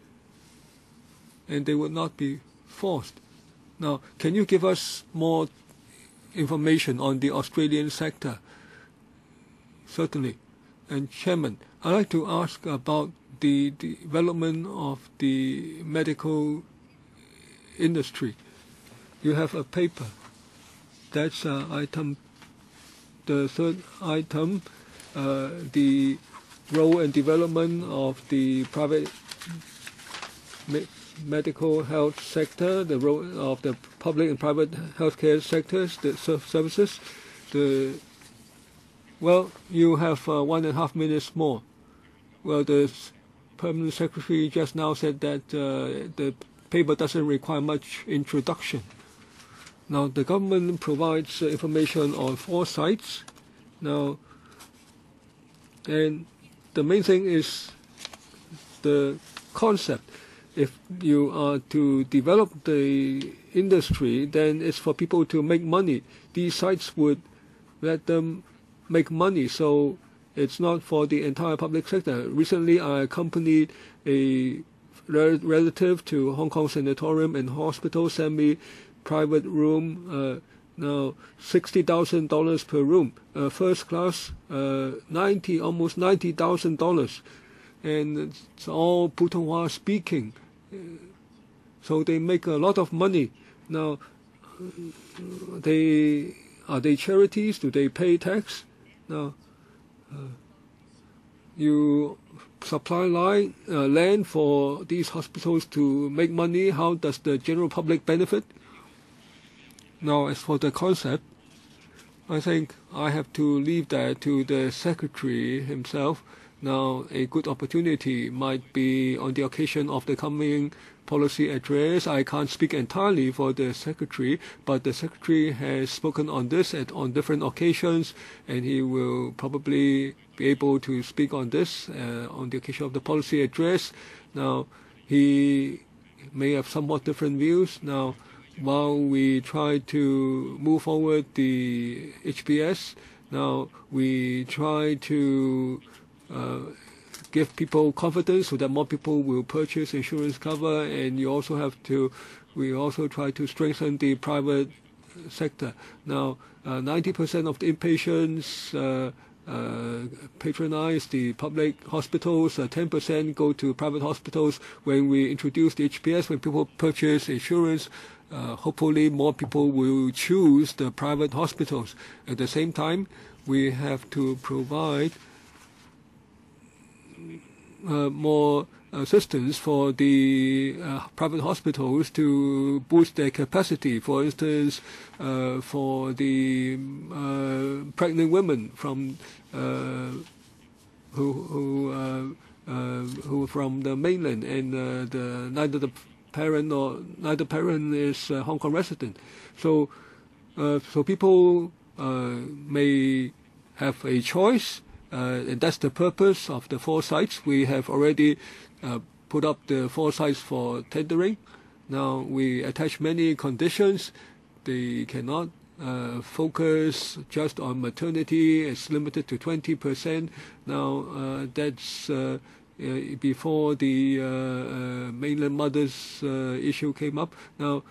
and they would not be forced. Now, can you give us more information on the Australian sector? Certainly. And Chairman, I'd like to ask about the development of the medical industry. You have a paper. That's item, the third item, the role and development of the private medical health sector, the role of the public and private healthcare sectors, the services. You have 1.5 minutes more. Well, the Permanent Secretary just now said that the paper doesn't require much introduction. Now, the government provides information on 4 sites. Now, and the main thing is the concept. If you are to develop the industry, then it's for people to make money. These sites would let them make money, so it's not for the entire public sector. Recently, I accompanied a relative to Hong Kong Sanatorium and Hospital, semi-private room. Now, $60,000 per room. First class, almost $90,000. And it's all Putonghua speaking. So they make a lot of money. Now, are they charities? Do they pay tax? Now, you supply land for these hospitals to make money. How does the general public benefit? Now, as for the concept, I think I have to leave that to the Secretary himself. Now, a good opportunity might be on the occasion of the coming policy address. I can't speak entirely for the Secretary, but the Secretary has spoken on this on different occasions, and he will probably be able to speak on this on the occasion of the policy address. Now, he may have somewhat different views. Now, while we try to move forward the HPS, now we try to give people confidence so that more people will purchase insurance cover, and we also try to strengthen the private sector. Now, 90% of the inpatients patronize the public hospitals, 10% go to private hospitals. When we introduce the HPS, when people purchase insurance, hopefully more people will choose the private hospitals. At the same time, we have to provide more assistance for the private hospitals to boost their capacity. For instance, for the pregnant women from who from the mainland, and neither parent is a Hong Kong resident. So people may have a choice. And that's the purpose of the 4 sites. We have already put up the 4 sites for tendering. Now we attach many conditions. They cannot focus just on maternity. It's limited to 20%. Now that's before the mainland mothers issue came up. Now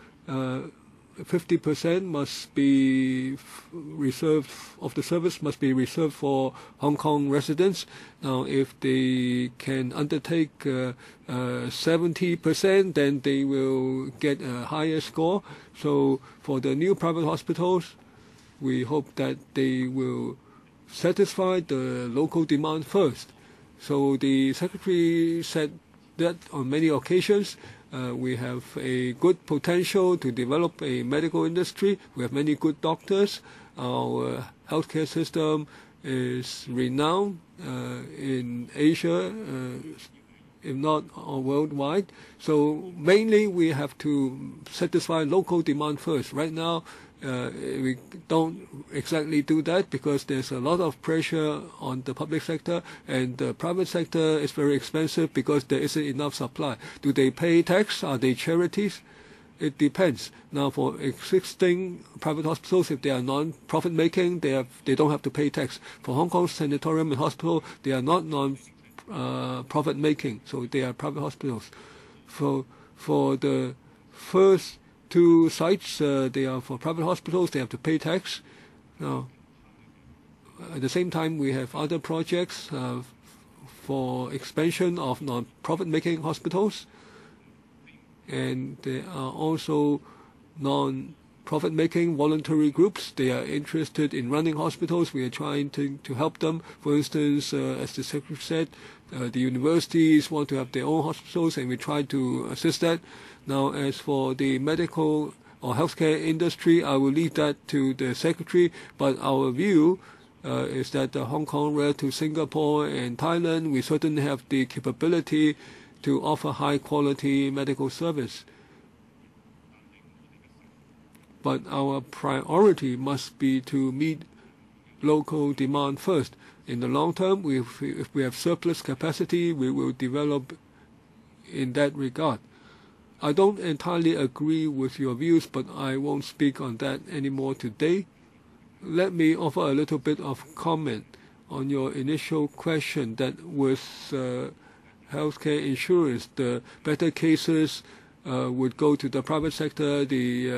50% must be reserved of the service must be reserved for Hong Kong residents. Now, if they can undertake 70%, then they will get a higher score. So, for the new private hospitals, we hope that they will satisfy the local demand first. So, the Secretary said that on many occasions. We have a good potential to develop a medical industry. We have many good doctors. Our healthcare system is renowned in Asia, if not worldwide. So mainly we have to satisfy local demand first. Right now, we don't exactly do that because there's a lot of pressure on the public sector, and the private sector is very expensive because there isn't enough supply. Do they pay tax? Are they charities? It depends. Now, for existing private hospitals, if they are non-profit making, they don't have to pay tax. For Hong Kong Sanatorium and Hospital, they are not non-profit making, so they are private hospitals. For the first 2 sites, they are for private hospitals. They have to pay tax. Now, at the same time, we have other projects for expansion of non-profit making hospitals, and there are also non-profit making voluntary groups. They are interested in running hospitals. We are trying to help them. For instance, as the Secretary said, the universities want to have their own hospitals, and we try to assist that. Now, as for the medical or healthcare industry, I will leave that to the Secretary, but our view is that Hong Kong, relative to Singapore and Thailand, we certainly have the capability to offer high-quality medical service. But our priority must be to meet local demand first. In the long term, if we have surplus capacity, we will develop in that regard. I don't entirely agree with your views, but I won't speak on that anymore today. Let me offer a little bit of comment on your initial question that with healthcare insurance, the better cases would go to the private sector, the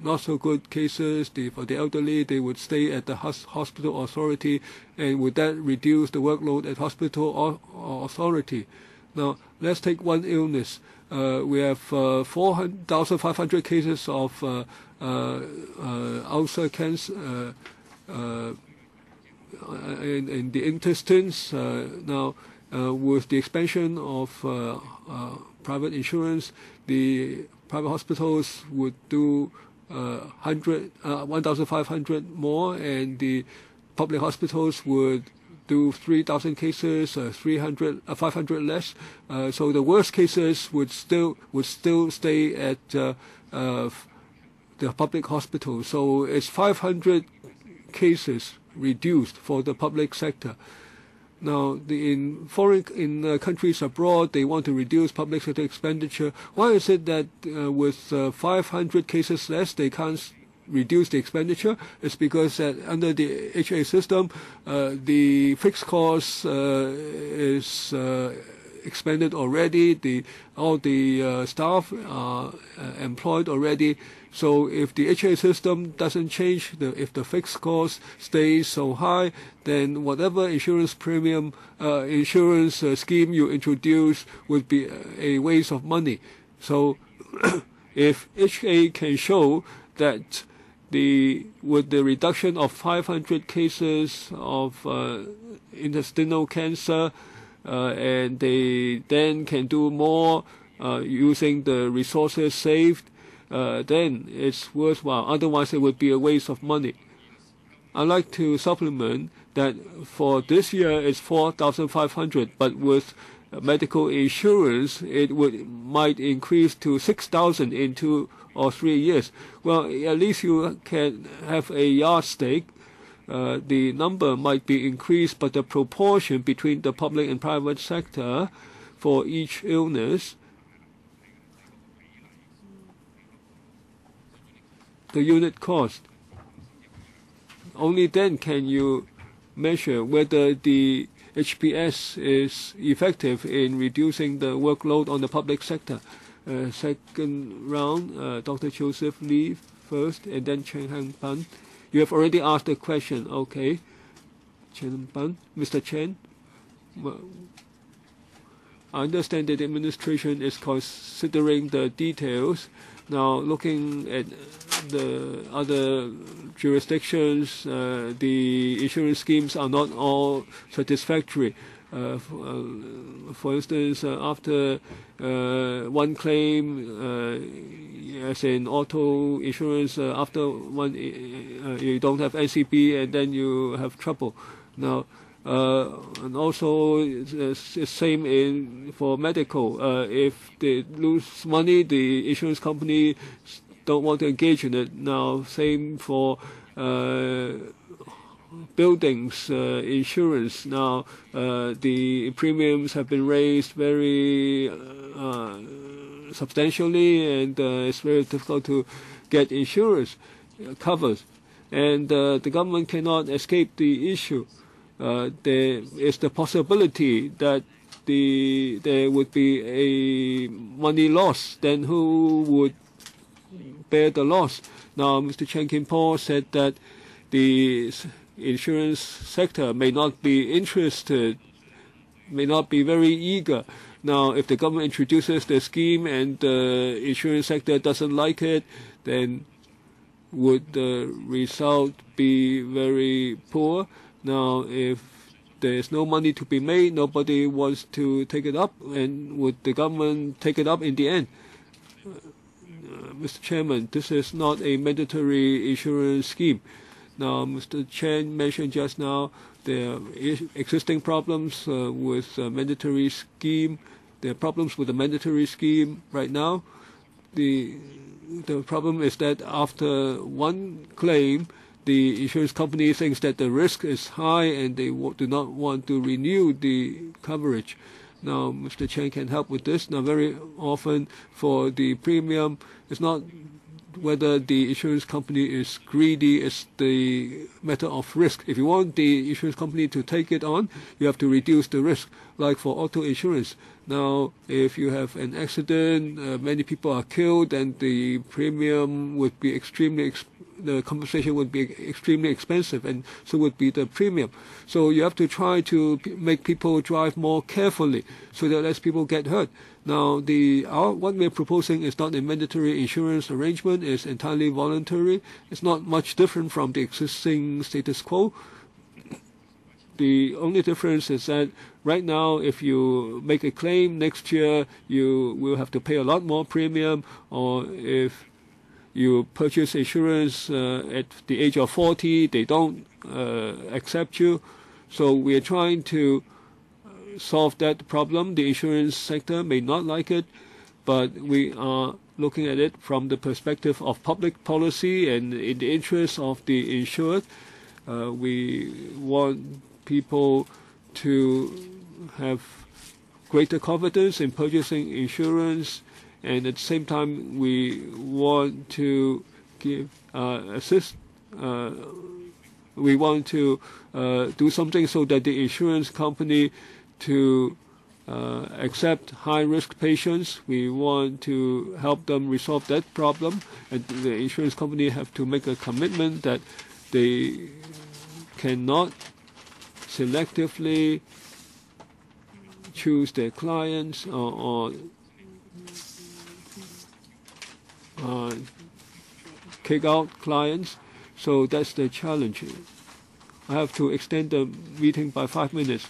not so good cases, for the elderly, they would stay at the hospital authority, and would that reduce the workload at hospital authority? Now, let's take one illness. We have 4,500 cases of ulcer cancer in the intestines. Now, with the expansion of private insurance, the private hospitals would do 1,500 more, and the public hospitals would do 3,000 cases, 500 less. So the worst cases would still stay at the public hospital. So it's 500 cases reduced for the public sector. Now, in countries abroad, they want to reduce public sector expenditure. Why is it that with 500 cases less, they can't reduce the expenditure? It's because that under the HA system, the fixed cost is expanded already. All the staff are employed already. So if the HA system doesn't change, if the fixed cost stays so high, then whatever insurance premium, insurance scheme you introduce would be a waste of money. So if HA can show that with the reduction of 500 cases of intestinal cancer, and they then can do more using the resources saved, then it's worthwhile. Otherwise, it would be a waste of money. I'd like to supplement that for this year it's 4,500, but with medical insurance it might increase to 6,000 in 2 or 3 years. Well, at least you can have a yardstick. The number might be increased, but the proportion between the public and private sector for each illness, the unit cost, only then can you measure whether the HPS is effective in reducing the workload on the public sector. Second round, Dr. Joseph Lee first, and then Chen Hang-pan. You have already asked the question. Okay. Chen Hang-pan. Mr. Chen. Well, I understand that the administration is considering the details. Now, looking at the other jurisdictions, the insurance schemes are not all satisfactory. For instance, after one claim, as in auto insurance, after one you don't have NCP, and then you have trouble. Now, and also it's same for medical. If they lose money, the insurance company don't want to engage in it. Now, same for buildings insurance. Now, the premiums have been raised very substantially, and it's very difficult to get insurance covers. And the government cannot escape the issue. There is the possibility that there would be a money loss. Then who would bear the loss? Now, Mr. Chen Kim-po said that the insurance sector may not be interested, may not be very eager. Now, if the government introduces the scheme and the insurance sector doesn't like it, then would the result be very poor? Now, if there's no money to be made, nobody wants to take it up, and would the government take it up in the end? Mr. Chairman, this is not a mandatory insurance scheme. Now, Mr. Chen mentioned just now there are existing problems with mandatory scheme. There are problems with the mandatory scheme right now. The problem is that after one claim, the insurance company thinks that the risk is high and they do not want to renew the coverage. Now, Mr. Chen can help with this. Now, very often for the premium, it's not whether the insurance company is greedy, it's the matter of risk. If you want the insurance company to take it on, you have to reduce the risk. Like for auto insurance, now if you have an accident, many people are killed, and the premium would be the compensation would be extremely expensive, and so would be the premium. So you have to try to make people drive more carefully so that less people get hurt. Now, what we're proposing is not a mandatory insurance arrangement. It's entirely voluntary. It's not much different from the existing status quo. The only difference is that right now, if you make a claim, next year you will have to pay a lot more premium, or if you purchase insurance at the age of 40, they don't accept you. So we are trying to solve that problem. The insurance sector may not like it, but we are looking at it from the perspective of public policy and in the interest of the insured. We want people to have greater confidence in purchasing insurance, and at the same time we want to give we want to do something so that the insurance company to accept high-risk patients. We want to help them resolve that problem, and the insurance company have to make a commitment that they cannot selectively choose their clients or kick out clients. So that's the challenge. I have to extend the meeting by 5 minutes.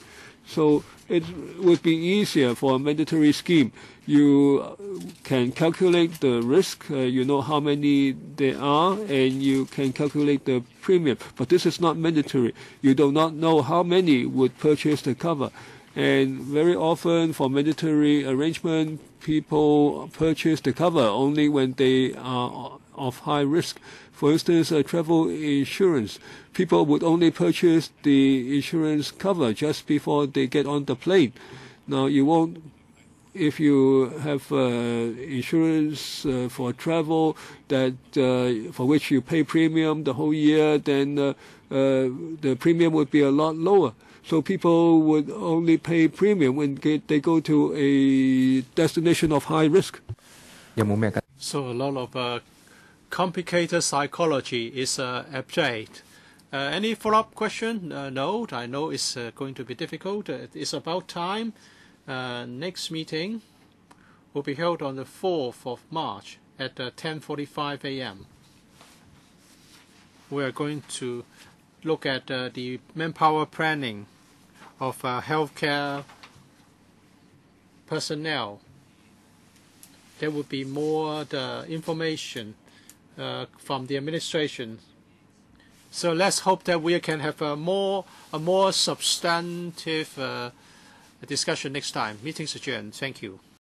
So it would be easier for a mandatory scheme. You can calculate the risk, you know how many there are, and you can calculate the premium. But this is not mandatory. You do not know how many would purchase the cover. And very often for mandatory arrangement, people purchase the cover only when they are of high risk. For instance, travel insurance. People would only purchase the insurance cover just before they get on the plane. Now, you won't, if you have insurance for travel that for which you pay premium the whole year, then the premium would be a lot lower. So people would only pay premium when they go to a destination of high risk.
So a lot of complicated psychology is abject. Any follow-up question? No, I know it's going to be difficult. It's about time. Next meeting will be held on the 4th of March at 10:45 a.m. We are going to look at the manpower planning of healthcare personnel. There will be more information from the administration. So let's hope that we can have a more substantive discussion next time. Meeting's adjourned. Thank you.